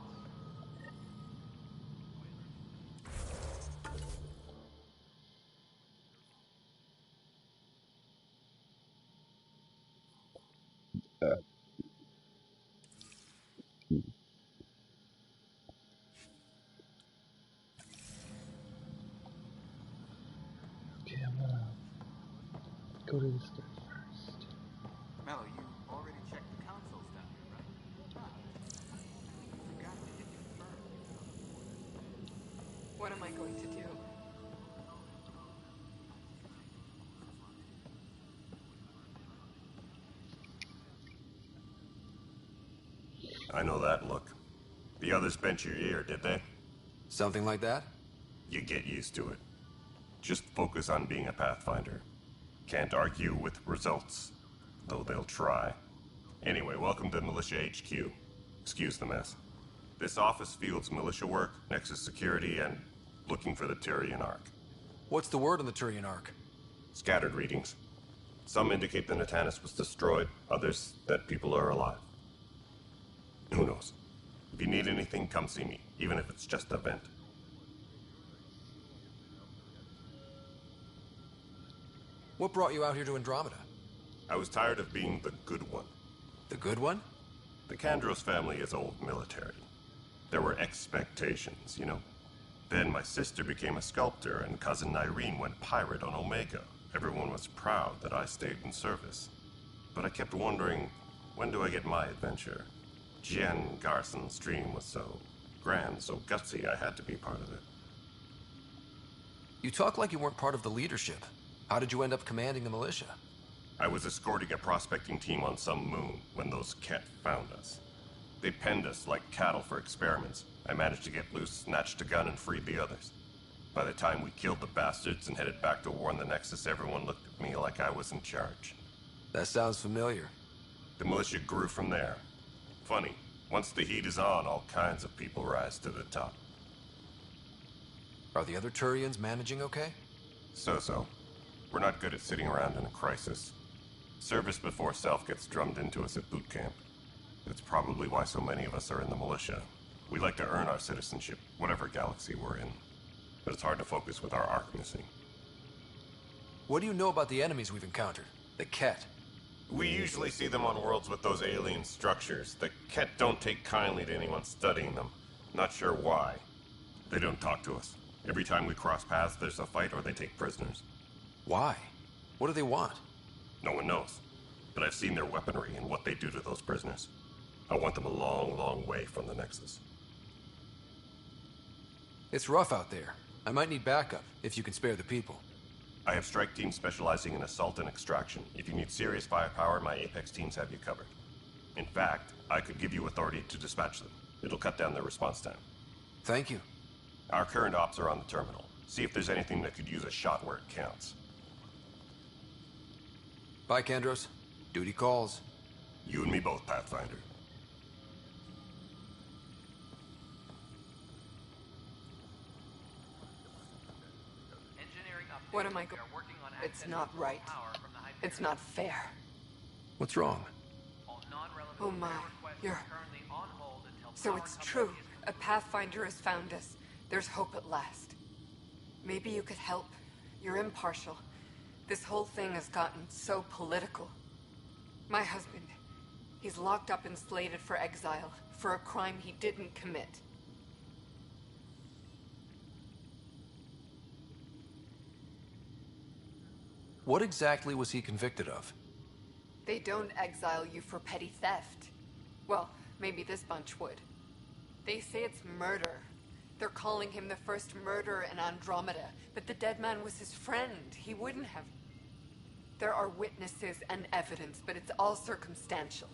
Okay, I'm gonna go to this guy first. Mello, you already checked the consoles down here, right? I forgot to hit confirm. What am I going to do? I know that look. The others bent your ear, did they? Something like that? You get used to it. Just focus on being a Pathfinder. Can't argue with results, though they'll try. Anyway, welcome to Militia HQ. Excuse the mess. This office fields militia work, Nexus security, and looking for the Turian Ark. What's the word on the Turian Ark? Scattered readings. Some indicate the Natanus was destroyed, others that people are alive. Who knows? If you need anything, come see me, even if it's just a vent. What brought you out here to Andromeda? I was tired of being the good one. The good one? The Kandros family is old military. There were expectations, you know? Then my sister became a sculptor and cousin Irene went pirate on Omega. Everyone was proud that I stayed in service. But I kept wondering, when do I get my adventure? Jen Garson's dream was so grand, so gutsy, I had to be part of it. You talk like you weren't part of the leadership. How did you end up commanding the militia? I was escorting a prospecting team on some moon when those Ket found us. They penned us like cattle for experiments. I managed to get loose, snatched a gun, and freed the others. By the time we killed the bastards and headed back to war on the Nexus, everyone looked at me like I was in charge. That sounds familiar. The militia grew from there. Funny, once the heat is on, all kinds of people rise to the top. Are the other Turians managing okay? So-so. We're not good at sitting around in a crisis. Service before self gets drummed into us at boot camp. That's probably why so many of us are in the militia. We like to earn our citizenship, whatever galaxy we're in. But it's hard to focus with our arc missing. What do you know about the enemies we've encountered? The Ket? We usually see them on worlds with those alien structures. The Ket don't take kindly to anyone studying them. Not sure why. They don't talk to us. Every time we cross paths, there's a fight or they take prisoners. Why? What do they want? No one knows. But I've seen their weaponry and what they do to those prisoners. I want them a long, long way from the Nexus. It's rough out there. I might need backup, if you can spare the people. I have strike teams specializing in assault and extraction. If you need serious firepower, my Apex teams have you covered. In fact, I could give you authority to dispatch them. It'll cut down their response time. Thank you. Our current ops are on the terminal. See if there's anything that could use a shot where it counts. Bye, Kandros. Duty calls. You and me both, Pathfinder. What am I going? It's not right. It's not fair. What's wrong? Oh my, you're... So it's true. A Pathfinder has found us. There's hope at last. Maybe you could help. You're impartial. This whole thing has gotten so political. My husband, he's locked up and slated for exile for a crime he didn't commit. What exactly was he convicted of? They don't exile you for petty theft. Well, maybe this bunch would. They say it's murder. They're calling him the first murderer in Andromeda, but the dead man was his friend. He wouldn't have... There are witnesses and evidence, but it's all circumstantial.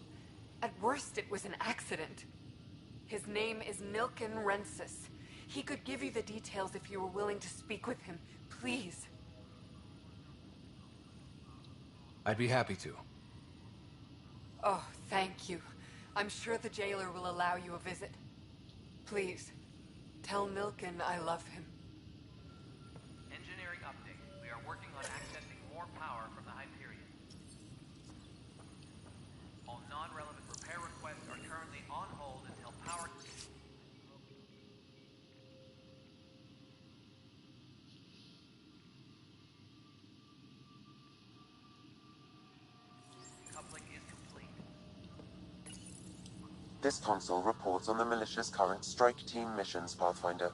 At worst, it was an accident. His name is Nilken Rensis. He could give you the details if you were willing to speak with him. Please. I'd be happy to. Oh, thank you. I'm sure the jailer will allow you a visit. Please, tell Milken I love him. Engineering update. We are working on accessing more power from the Hyperion. All non-relevant repair requests are currently on hold until power... Coupling is complete. This console reports on the militia's current strike team missions, Pathfinder.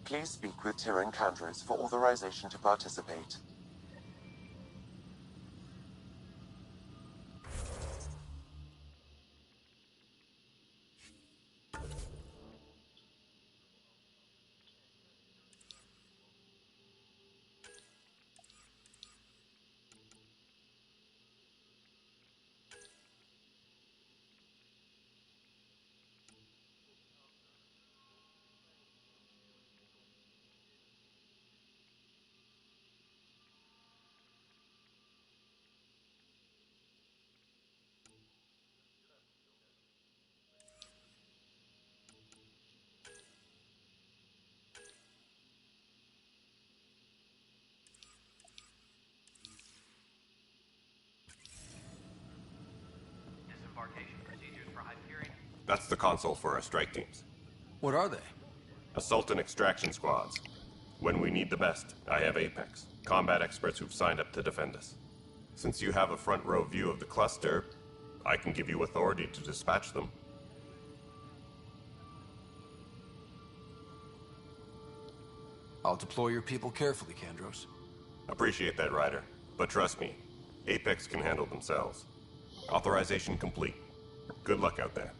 Please speak with Tyrion Candros for authorization to participate. Disembarkation procedures for Hyperion. That's the console for our strike teams. What are they? Assault and extraction squads. When we need the best, I have Apex, combat experts who've signed up to defend us. Since you have a front row view of the cluster, I can give you authority to dispatch them. I'll deploy your people carefully, Candros. Appreciate that, Ryder. But trust me, Apex can handle themselves. Authorization complete. Good luck out there.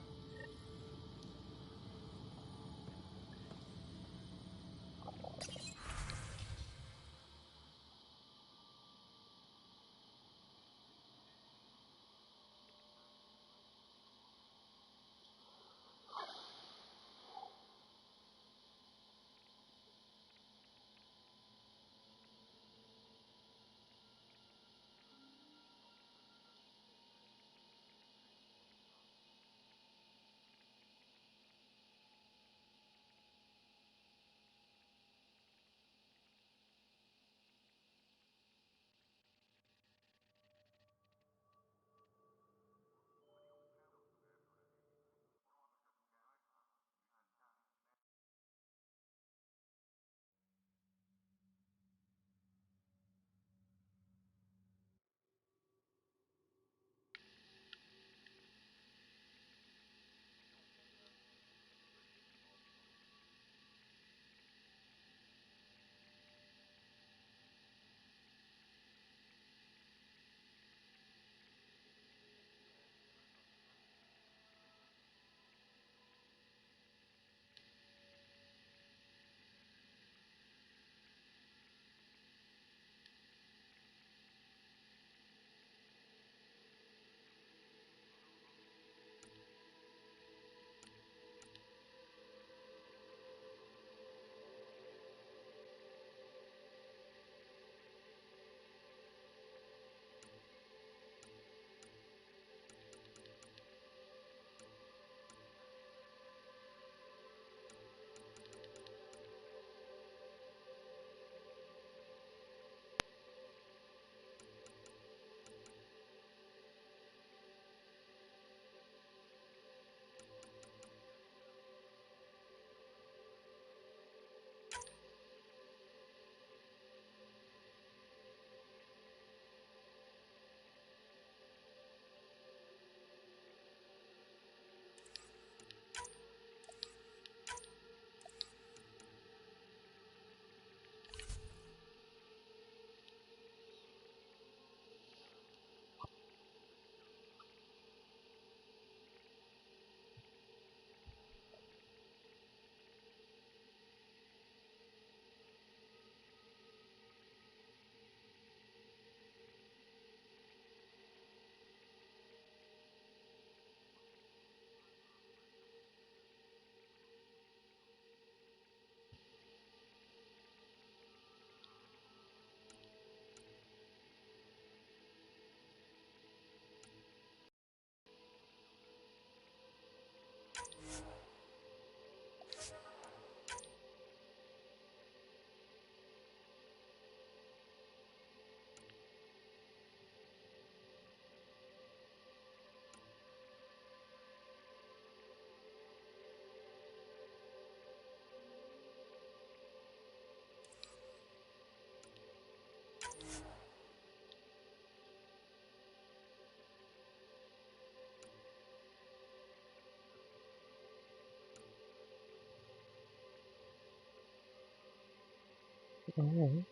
Alright.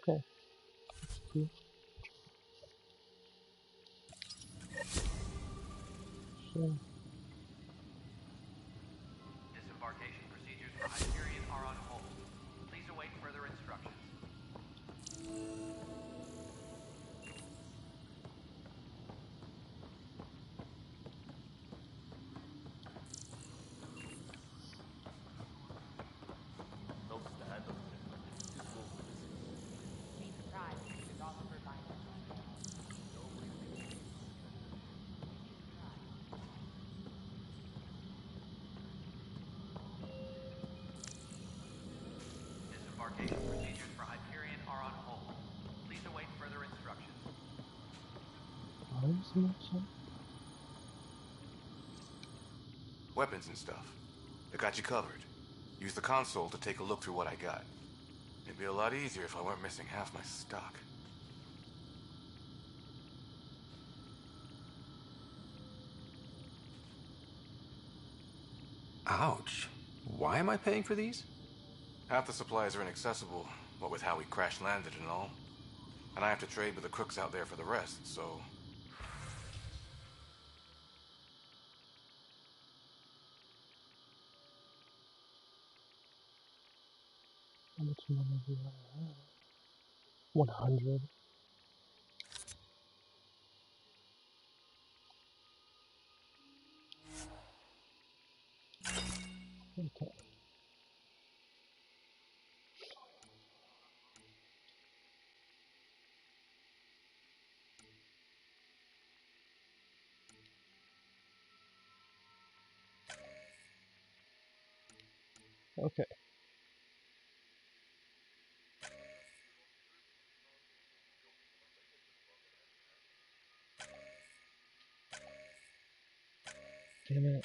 Okay. That's cool. Sure. Disembarkation procedures for Hyperion are on hold. Please await further instructions. No stand-up. Just go for this. Be surprised if it's offered by them. Disembarkation procedures for Hyperion are on hold. Please await further instructions. Arms motion? Weapons and stuff. I got you covered. Use the console to take a look through what I got. It'd be a lot easier if I weren't missing half my stock. Ouch. Why am I paying for these? Half the supplies are inaccessible, what with how we crash landed and all. And I have to trade with the crooks out there for the rest, so... How much money do I have? 100. Okay. Okay. Damn it.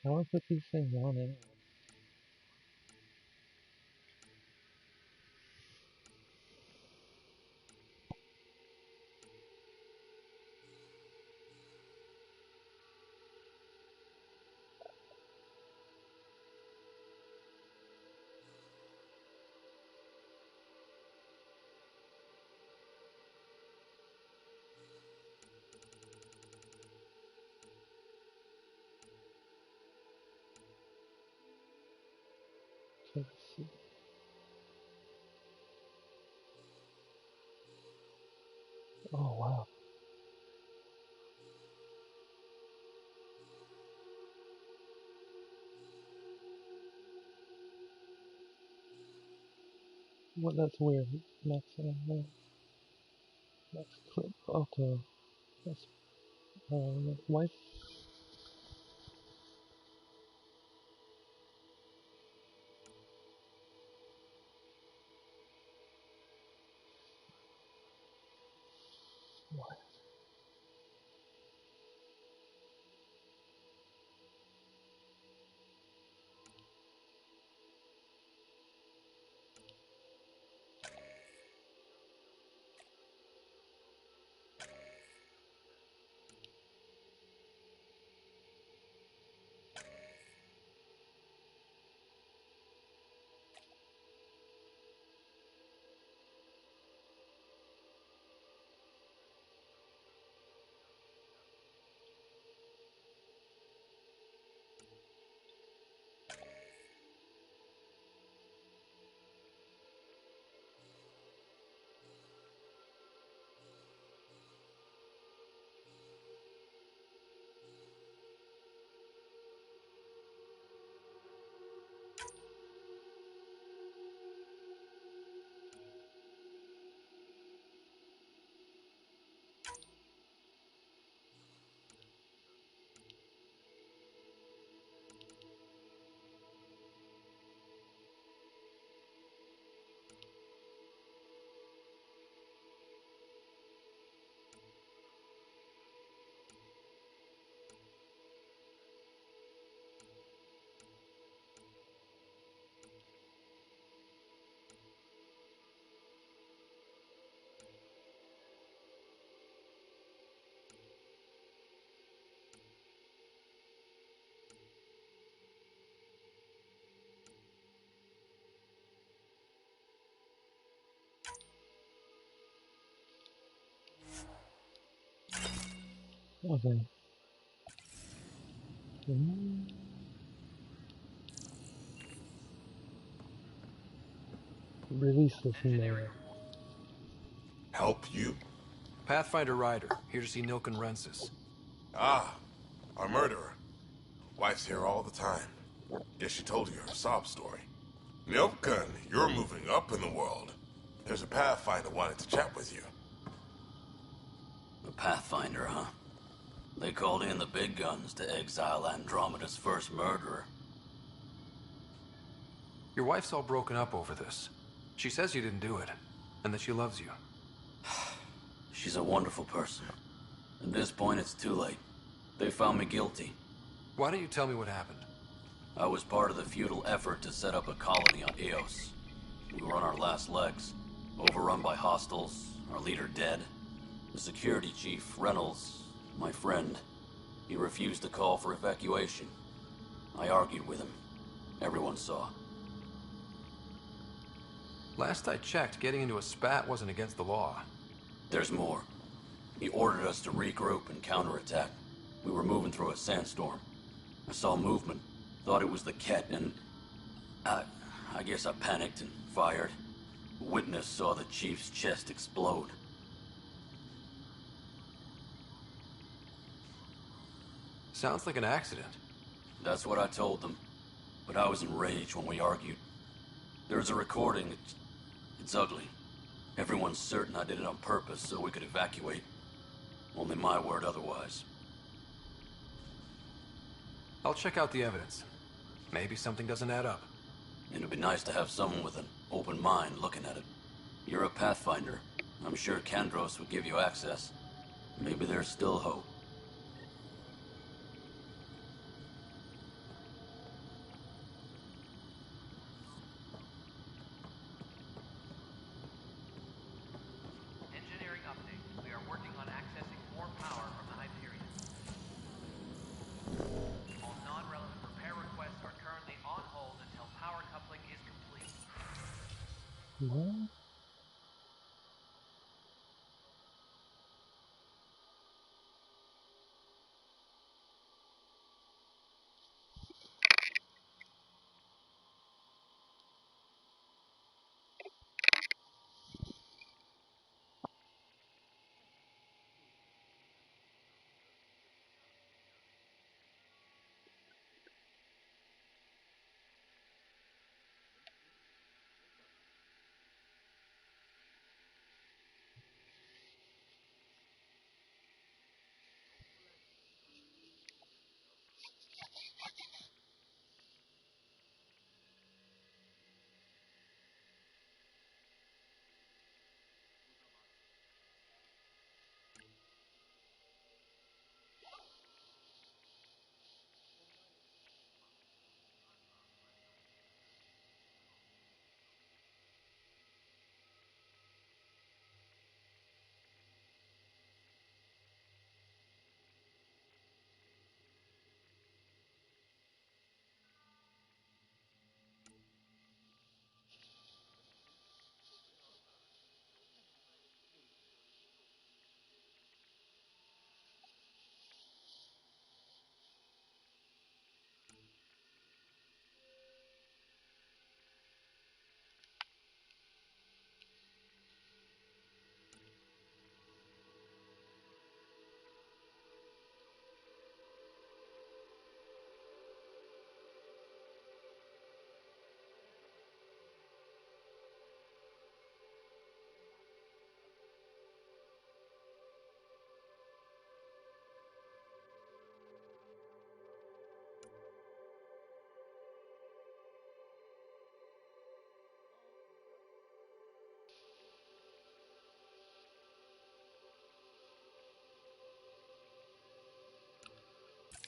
How do I put these things on it? Let's see. Oh wow. Well, that's weird. Max max clip. Okay. That's why? Why? Okay. Release this mail. Help you? Pathfinder Ryder, here to see Nilken Rensis. Ah, our murderer. Wife's here all the time. Guess she told you her sob story. Nilken, you're moving up in the world. There's a Pathfinder wanted to chat with you. A Pathfinder, huh? They called in the big guns to exile Andromeda's first murderer. Your wife's all broken up over this. She says you didn't do it, and that she loves you. She's a wonderful person. At this point, it's too late. They found me guilty. Why don't you tell me what happened? I was part of the futile effort to set up a colony on Eos. We were on our last legs, overrun by hostiles, our leader dead. The security chief, Reynolds, my friend, he refused to call for evacuation. I argued with him. Everyone saw. Last I checked, getting into a spat wasn't against the law. There's more. He ordered us to regroup and counterattack. We were moving through a sandstorm. I saw movement, thought it was the Ket, and I guess I panicked and fired. A witness saw the chief's chest explode. Sounds like an accident. That's what I told them. But I was enraged when we argued. There's a recording. It's ugly. Everyone's certain I did it on purpose so we could evacuate. Only my word otherwise. I'll check out the evidence. Maybe something doesn't add up. It'd be nice to have someone with an open mind looking at it. You're a Pathfinder. I'm sure Kandros would give you access. Maybe there's still hope. Engineering update. We are working on accessing more power from the Hyperion. All non-relevant repair requests are currently on hold until power coupling is complete. What?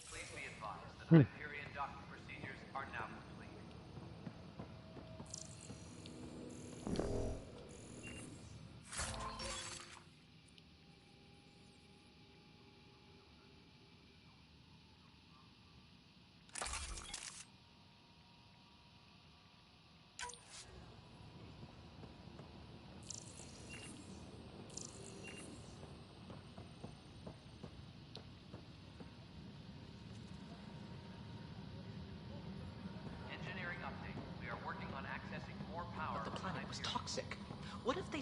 Please be advised that Hyperion docking procedures are now complete.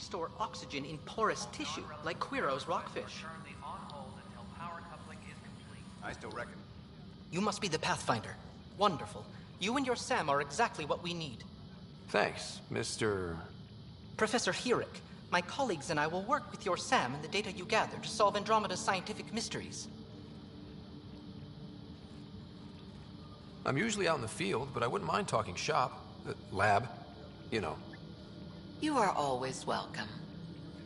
store oxygen in porous tissue, like Quiro's rockfish. Currently on hold until power coupling is complete. I still reckon. You must be the Pathfinder. Wonderful. You and your Sam are exactly what we need. Thanks, Mr. Professor Herrick, my colleagues and I will work with your Sam and the data you gather to solve Andromeda's scientific mysteries. I'm usually out in the field, but I wouldn't mind talking shop. Lab. You know. You are always welcome.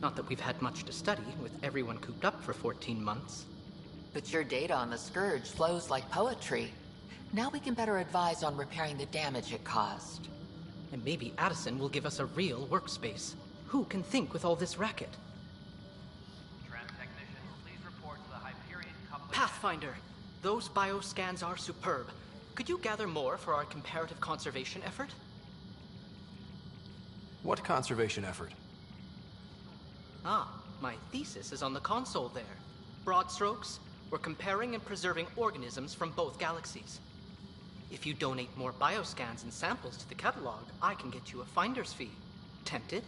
Not that we've had much to study, with everyone cooped up for 14 months. But your data on the Scourge flows like poetry. Now we can better advise on repairing the damage it caused. And maybe Addison will give us a real workspace. Who can think with all this racket? Tram technicians, please report to the Hyperion coupling. Pathfinder! Those bioscans are superb. Could you gather more for our comparative conservation effort? What conservation effort? Ah, my thesis is on the console there. Broad strokes, we're comparing and preserving organisms from both galaxies. If you donate more bioscans and samples to the catalog, I can get you a finder's fee. Tempted?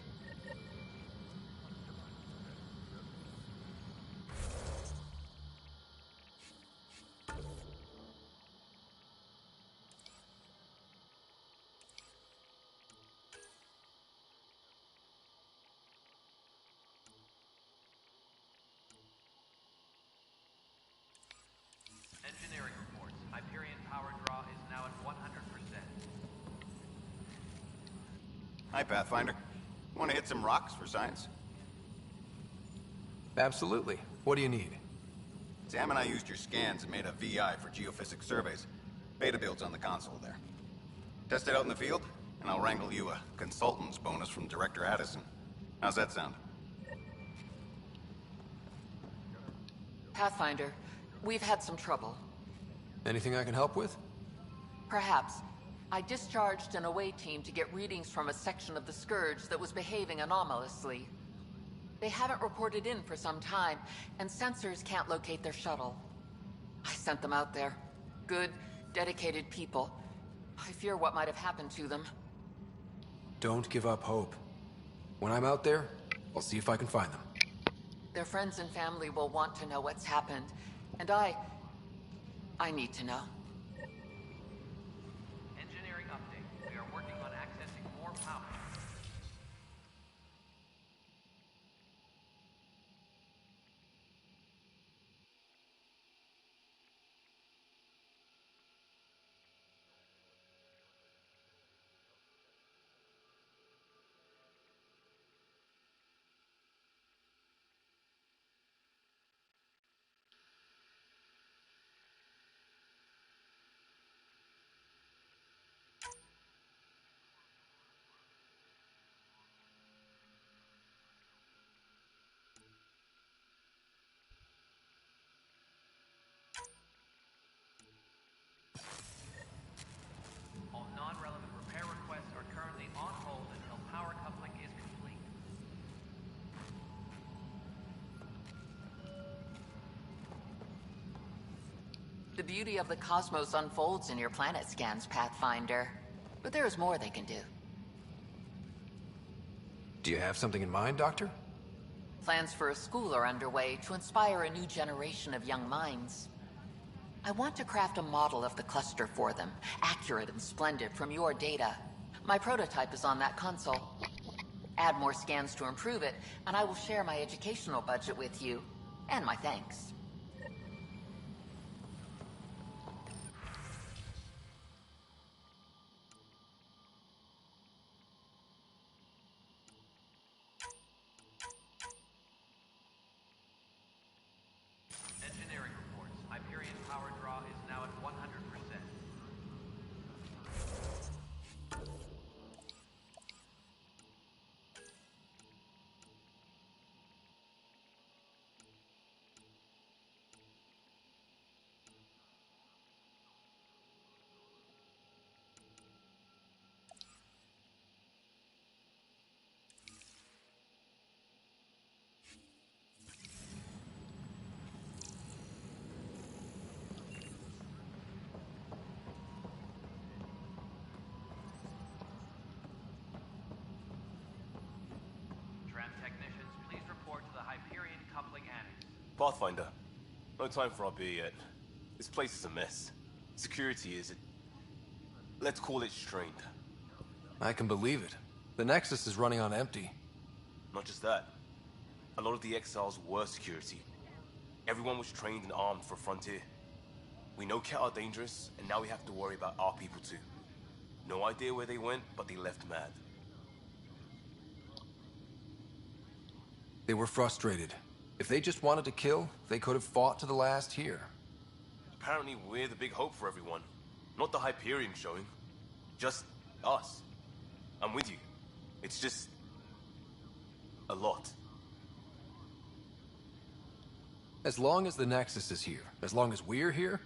Engineering reports. Hyperion power draw is now at 100%. Hi, Pathfinder. Want to hit some rocks for science? Absolutely. What do you need? Sam and I used your scans and made a VI for geophysics surveys. Beta builds on the console there. Test it out in the field, and I'll wrangle you a consultant's bonus from Director Addison. How's that sound? Pathfinder, we've had some trouble. Anything I can help with? Perhaps. I discharged an away team to get readings from a section of the Scourge that was behaving anomalously. They haven't reported in for some time, and sensors can't locate their shuttle. I sent them out there. Good, dedicated people. I fear what might have happened to them. Don't give up hope. When I'm out there, I'll see if I can find them. Their friends and family will want to know what's happened, and I need to know. Engineering update. We are working on accessing more power. All non-relevant repair requests are currently on hold until power coupling is complete. The beauty of the cosmos unfolds in your planet scans, Pathfinder. But there is more they can do. Do you have something in mind, Doctor? Plans for a school are underway to inspire a new generation of young minds. I want to craft a model of the cluster for them, accurate and splendid from your data. My prototype is on that console. Add more scans to improve it, and I will share my educational budget with you, and my thanks. Engineering reports. Hyperion power draw is now at 100%. Pathfinder, no time for our beer yet. This place is a mess. Security is, let's call it strained. I can believe it. The Nexus is running on empty. Not just that. A lot of the exiles were security. Everyone was trained and armed for Frontier. We know Ket are dangerous, and now we have to worry about our people too. No idea where they went, but they left mad. They were frustrated. If they just wanted to kill, they could have fought to the last here. Apparently we're the big hope for everyone. Not the Hyperion showing. Just us. I'm with you. It's just... a lot. As long as the Nexus is here, as long as we're here,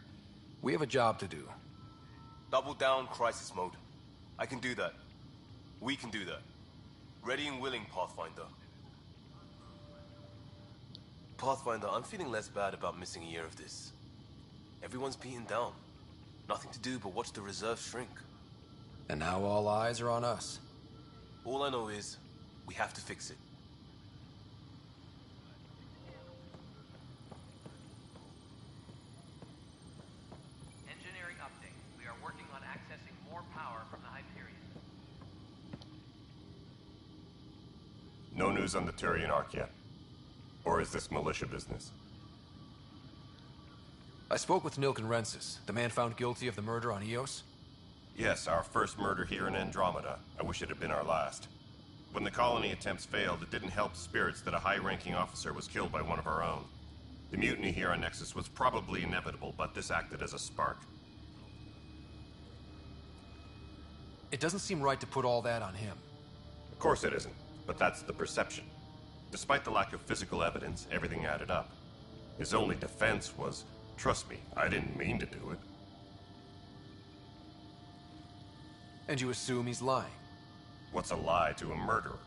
we have a job to do. Double down crisis mode. I can do that. We can do that. Ready and willing, Pathfinder. Pathfinder, I'm feeling less bad about missing a year of this. Everyone's beaten down. Nothing to do but watch the reserve shrink. And now all eyes are on us. All I know is, we have to fix it. Engineering update. We are working on accessing more power from the Hyperion. No news on the Turian Ark yet. Or is this militia business? I spoke with Nilken Rensis, the man found guilty of the murder on Eos. Yes, our first murder here in Andromeda. I wish it had been our last. When the colony attempts failed, it didn't help spirits that a high-ranking officer was killed by one of our own. The mutiny here on Nexus was probably inevitable, but this acted as a spark. It doesn't seem right to put all that on him. Of course it isn't, but that's the perception. Despite the lack of physical evidence, everything added up. His only defense was, trust me, I didn't mean to do it. And you assume he's lying? What's a lie to a murderer?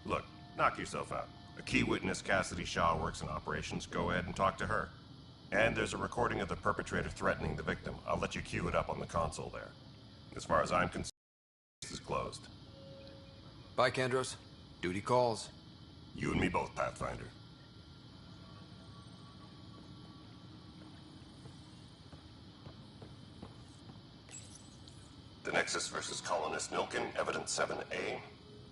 Look, knock yourself out. A key witness, Cassidy Shaw, works in operations. Go ahead and talk to her. And there's a recording of the perpetrator threatening the victim. I'll let you cue it up on the console there. As far as I'm concerned, this is closed. Bye, Kandros. Duty calls. You and me both, Pathfinder. The Nexus versus Colonist Nilken, Evidence 7A.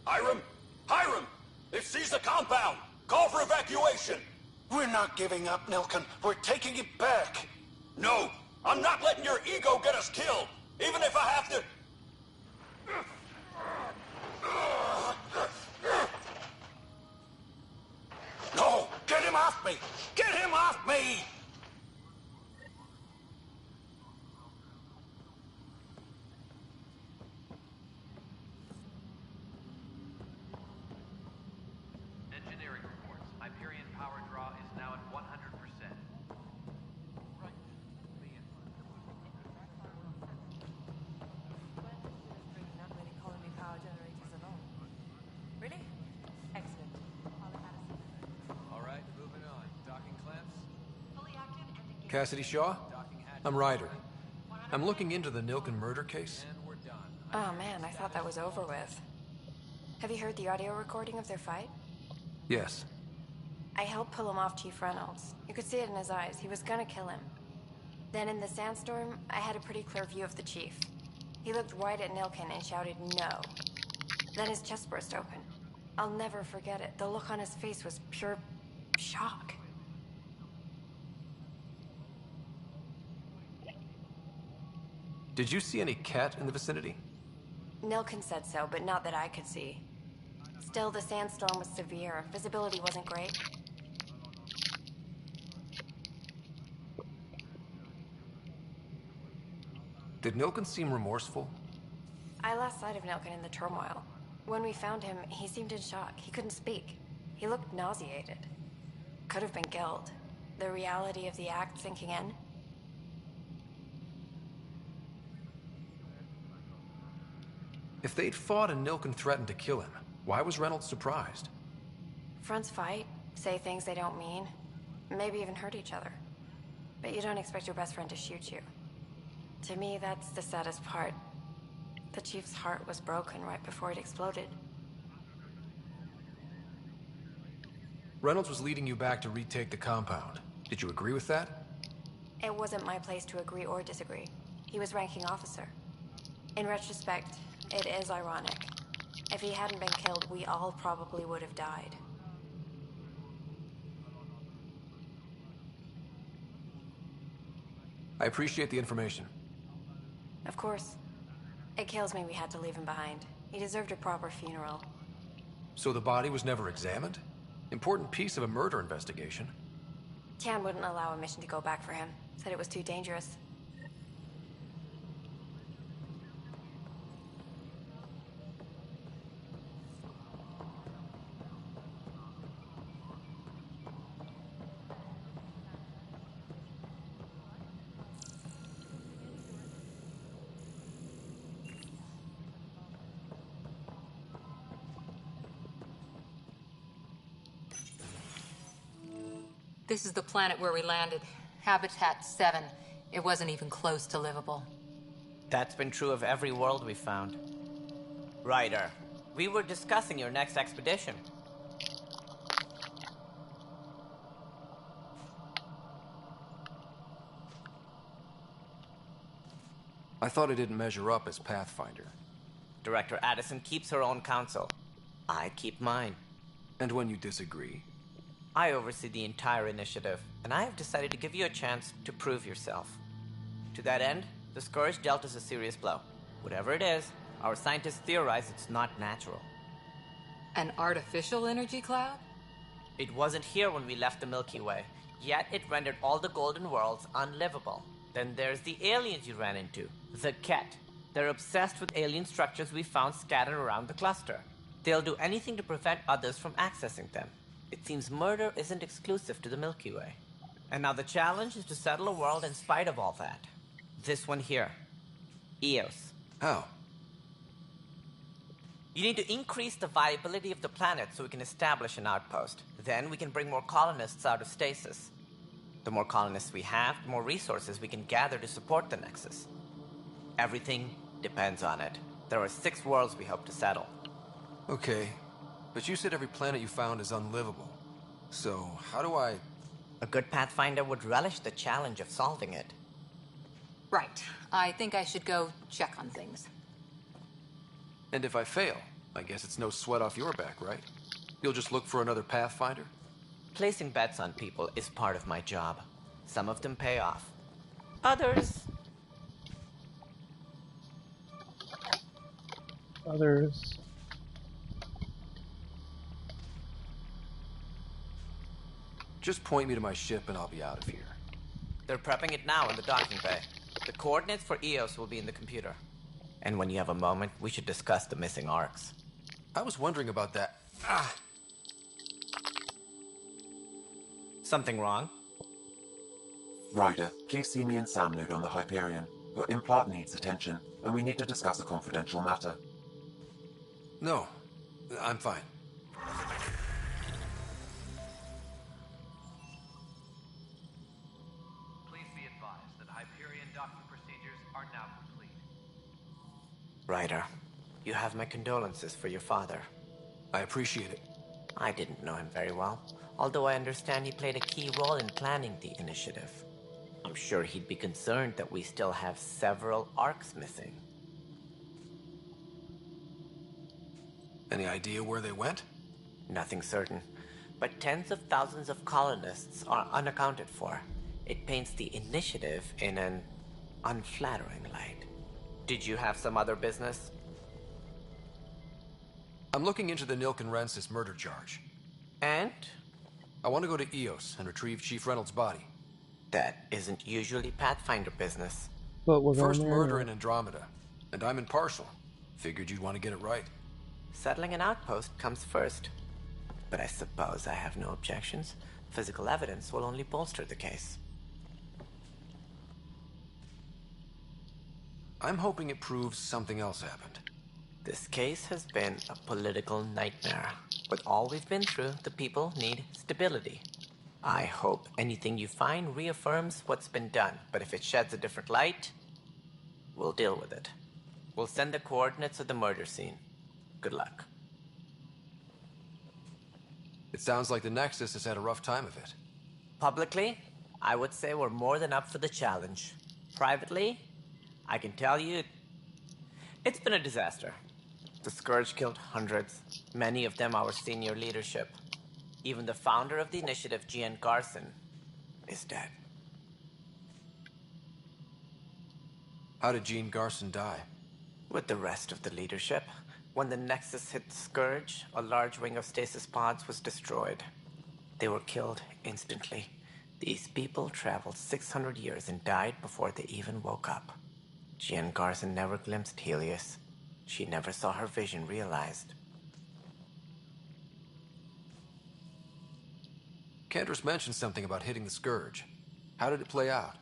Hiram! Hiram! They've seized the compound! Call for evacuation! We're not giving up, Nilken. We're taking it back. No! I'm not letting your ego get us killed! Even if I have to... No! Get him off me! Get him off me! Engineering reports. Hyperion power draw is now at 100%. Not many colony power generators at all. Really? Excellent. All right, moving on. Docking clamps. Cassidy Shaw? I'm Ryder. I'm looking into the Nilken murder case. Oh man, I thought that was over with. Have you heard the audio recording of their fight? Yes. I helped pull him off Chief Reynolds. You could see it in his eyes. He was gonna kill him. Then in the sandstorm, I had a pretty clear view of the Chief. He looked right at Nilken and shouted no. Then his chest burst open. I'll never forget it. The look on his face was pure shock. Did you see any cat in the vicinity? Nilken said so, but not that I could see. Still, the sandstorm was severe. Visibility wasn't great. Did Nilken seem remorseful? I lost sight of Nilken in the turmoil. When we found him, he seemed in shock. He couldn't speak. He looked nauseated. Could have been guilt. The reality of the act sinking in. If they'd fought and Nilken threatened to kill him, why was Reynolds surprised? Fronts fight, say things they don't mean, maybe even hurt each other. But you don't expect your best friend to shoot you. To me, that's the saddest part. The Chief's heart was broken right before it exploded. Reynolds was leading you back to retake the compound. Did you agree with that? It wasn't my place to agree or disagree. He was ranking officer. In retrospect, it is ironic. If he hadn't been killed, we all probably would have died. I appreciate the information. Of course. It kills me we had to leave him behind. He deserved a proper funeral. So the body was never examined? Important piece of a murder investigation. Tian wouldn't allow a mission to go back for him. Said it was too dangerous. This is the planet where we landed. Habitat 7. It wasn't even close to livable. That's been true of every world we found. Ryder, we were discussing your next expedition. I thought I didn't measure up as Pathfinder. Director Addison keeps her own counsel. I keep mine. And when you disagree? I oversee the entire initiative, and I have decided to give you a chance to prove yourself. To that end, the Scourge dealt us a serious blow. Whatever it is, our scientists theorize it's not natural. An artificial energy cloud? It wasn't here when we left the Milky Way, yet it rendered all the Golden Worlds unlivable. Then there's the aliens you ran into, the Ket. They're obsessed with alien structures we found scattered around the cluster. They'll do anything to prevent others from accessing them. It seems murder isn't exclusive to the Milky Way. And now the challenge is to settle a world in spite of all that. This one here. Eos. How? You need to increase the viability of the planet so we can establish an outpost. Then we can bring more colonists out of stasis. The more colonists we have, the more resources we can gather to support the Nexus. Everything depends on it. There are 6 worlds we hope to settle. Okay. But you said every planet you found is unlivable. So, how do I... A good Pathfinder would relish the challenge of solving it. Right. I think I should go check on things. And if I fail, I guess it's no sweat off your back, right? You'll just look for another Pathfinder? Placing bets on people is part of my job. Some of them pay off. Others... Just point me to my ship and I'll be out of here. They're prepping it now in the docking bay. The coordinates for Eos will be in the computer. And when you have a moment, we should discuss the missing arcs. I was wondering about that. Something wrong? Ryder, please see me and Sam load on the Hyperion. Your implant needs attention, and we need to discuss a confidential matter. No, I'm fine. Please be advised that Hyperion docking procedures are now complete. Ryder, you have my condolences for your father. I appreciate it. I didn't know him very well, although I understand he played a key role in planning the initiative. I'm sure he'd be concerned that we still have several arcs missing. Any idea where they went? Nothing certain, but tens of thousands of colonists are unaccounted for. It paints the initiative in an unflattering light. Did you have some other business? I'm looking into the Nilkenrensis murder charge. And? I want to go to Eos and retrieve Chief Reynolds' body. That isn't usually Pathfinder business. But we're First going there, murder in Andromeda, and I'm impartial. Figured you'd want to get it right. Settling an outpost comes first. But I suppose I have no objections. Physical evidence will only bolster the case. I'm hoping it proves something else happened. This case has been a political nightmare. With all we've been through, the people need stability. I hope anything you find reaffirms what's been done, but if it sheds a different light, we'll deal with it. We'll send the coordinates of the murder scene. Good luck. It sounds like the Nexus has had a rough time of it. Publicly, I would say we're more than up for the challenge. Privately, I can tell you, it's been a disaster. The Scourge killed hundreds, many of them our senior leadership. Even the founder of the initiative, Gian Garson, is dead. How did Gene Garson die? With the rest of the leadership. When the Nexus hit the Scourge, a large wing of stasis pods was destroyed. They were killed instantly. These people traveled 600 years and died before they even woke up. Gian Garson never glimpsed Helios. She never saw her vision realized. Cantor's mentioned something about hitting the Scourge. How did it play out?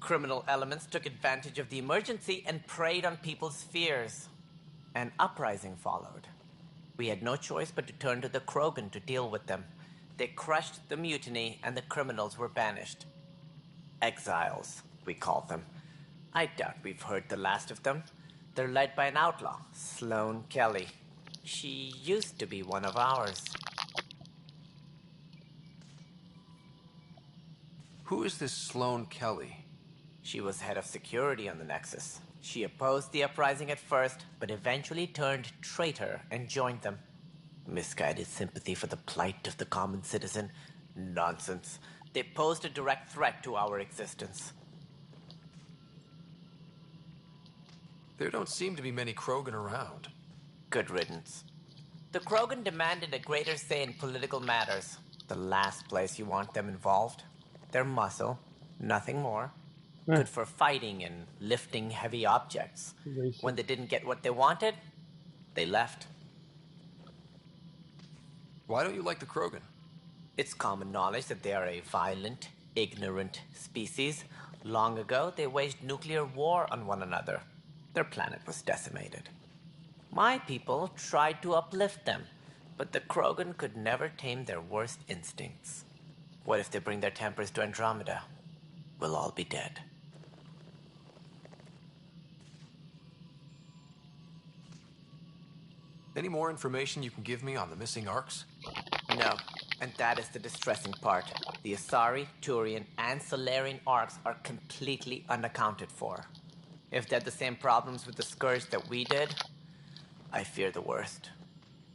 Criminal elements took advantage of the emergency and preyed on people's fears. An uprising followed. We had no choice but to turn to the Krogan to deal with them. They crushed the mutiny and the criminals were banished. Exiles, we called them. I doubt we've heard the last of them. They're led by an outlaw, Sloane Kelly. She used to be one of ours. Who is this Sloane Kelly? She was head of security on the Nexus. She opposed the uprising at first, but eventually turned traitor and joined them. Misguided sympathy for the plight of the common citizen? Nonsense. They posed a direct threat to our existence. There don't seem to be many Krogan around. Good riddance. The Krogan demanded a greater say in political matters. The last place you want them involved. Their muscle, nothing more. Good for fighting and lifting heavy objects. When they didn't get what they wanted, they left. Why don't you like the Krogan? It's common knowledge that they are a violent, ignorant species. Long ago, they waged nuclear war on one another. Their planet was decimated. My people tried to uplift them, but the Krogan could never tame their worst instincts. What if they bring their tempers to Andromeda? We'll all be dead. Any more information you can give me on the missing arcs? No, and that is the distressing part. The Asari, Turian, and Solarian arcs are completely unaccounted for. If they had the same problems with the Scourge that we did, I fear the worst.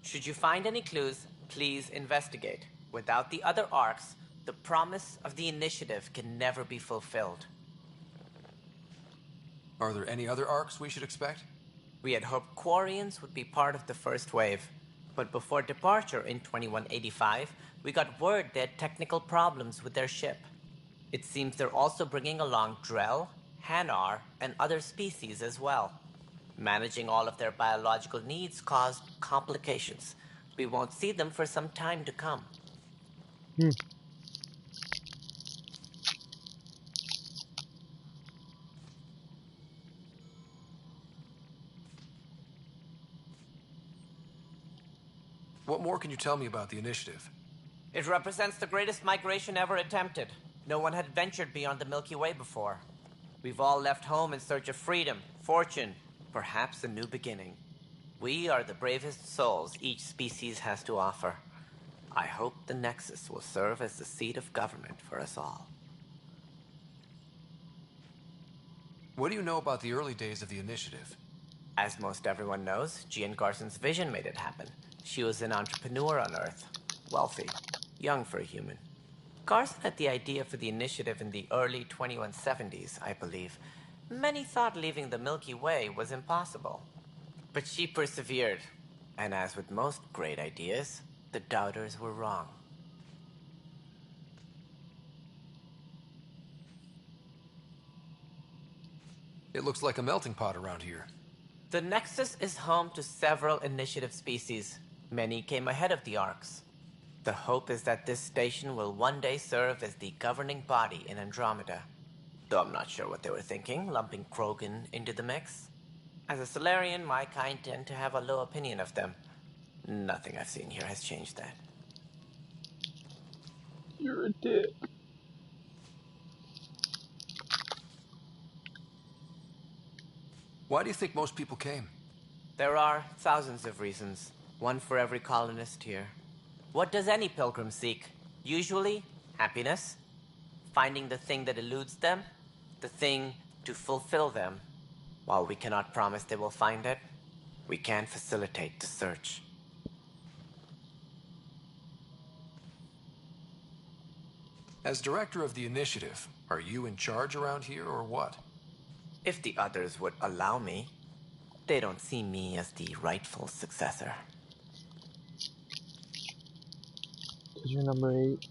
Should you find any clues, please investigate. Without the other arcs, the promise of the initiative can never be fulfilled. Are there any other arcs we should expect? We had hoped Quarians would be part of the first wave. But before departure in 2185, we got word they had technical problems with their ship. It seems they're also bringing along Drell, Hanar, and other species as well. Managing all of their biological needs caused complications. We won't see them for some time to come. What more can you tell me about the initiative? It represents the greatest migration ever attempted. No one had ventured beyond the Milky Way before. We've all left home in search of freedom, fortune, perhaps a new beginning. We are the bravest souls each species has to offer. I hope the Nexus will serve as the seat of government for us all. What do you know about the early days of the initiative? As most everyone knows, Gian Garson's vision made it happen. She was an entrepreneur on Earth. Wealthy. Young for a human. Garson had the idea for the initiative in the early 2170s, I believe. Many thought leaving the Milky Way was impossible. But she persevered. And as with most great ideas, the doubters were wrong. It looks like a melting pot around here. The Nexus is home to several initiative species. Many came ahead of the Arcs. The hope is that this station will one day serve as the governing body in Andromeda. Though I'm not sure what they were thinking, lumping Krogan into the mix. As a Solarian, my kind tend to have a low opinion of them. Nothing I've seen here has changed that. You're a dick. Why do you think most people came? There are thousands of reasons. One for every colonist here. What does any pilgrim seek? Usually, happiness. Finding the thing that eludes them. The thing to fulfill them. While we cannot promise they will find it, we can facilitate the search. As director of the initiative, are you in charge around here or what? If the others would allow me, they don't see me as the rightful successor. Treasure number 8.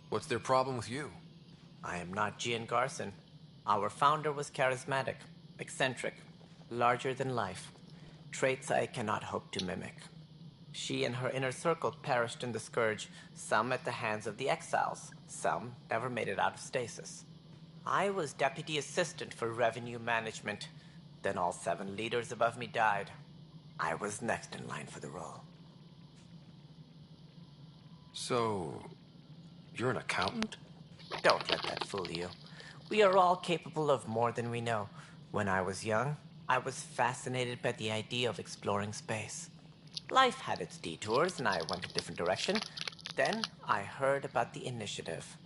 What's their problem with you? I am not Gian Garson. Our founder was charismatic, eccentric, larger than life. Traits I cannot hope to mimic. She and her inner circle perished in the Scourge, some at the hands of the Exiles, some never made it out of stasis. I was deputy assistant for revenue management. Then all 7 leaders above me died. I was next in line for the role. So, you're an accountant? Don't let that fool you. We are all capable of more than we know. When I was young, I was fascinated by the idea of exploring space. Life had its detours, and I went a different direction. Then I heard about the initiative,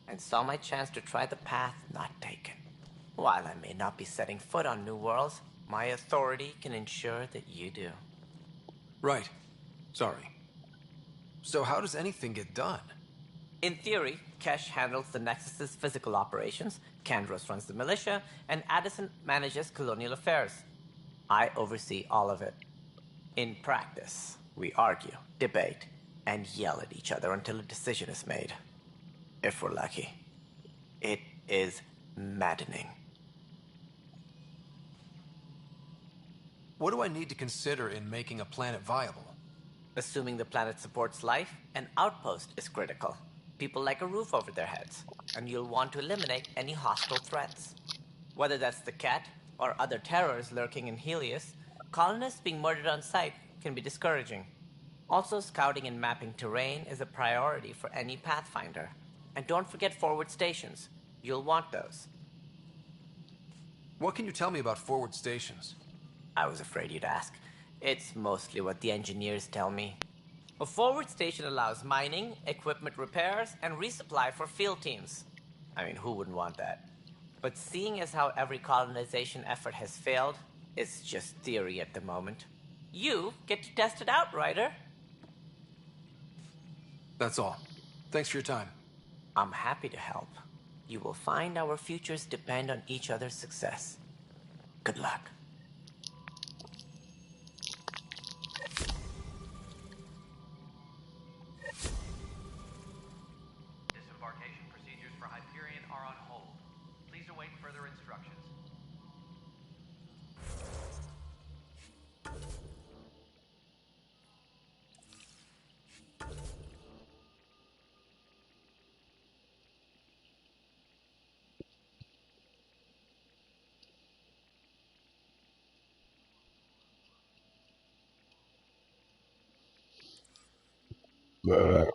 and saw my chance to try the path not taken. While I may not be setting foot on new worlds, my authority can ensure that you do. Right. Sorry. So how does anything get done? In theory, Kesh handles the Nexus's physical operations, Kandros runs the militia, and Addison manages colonial affairs. I oversee all of it. In practice, we argue, debate, and yell at each other until a decision is made. If we're lucky. It is maddening. What do I need to consider in making a planet viable? Assuming the planet supports life, an outpost is critical. People like a roof over their heads, and you'll want to eliminate any hostile threats. Whether that's the cat or other terrors lurking in Helios, colonists being murdered on sight can be discouraging. Also, scouting and mapping terrain is a priority for any Pathfinder. And don't forget forward stations. You'll want those. What can you tell me about forward stations? I was afraid you'd ask. It's mostly what the engineers tell me. A forward station allows mining, equipment repairs, and resupply for field teams. I mean, who wouldn't want that? But seeing as how every colonization effort has failed, it's just theory at the moment. You get to test it out, Ryder. That's all. Thanks for your time. I'm happy to help. You will find our futures depend on each other's success. Good luck. Disembarkation procedures for Hyperion are on hold. Please await further instructions. Bleh.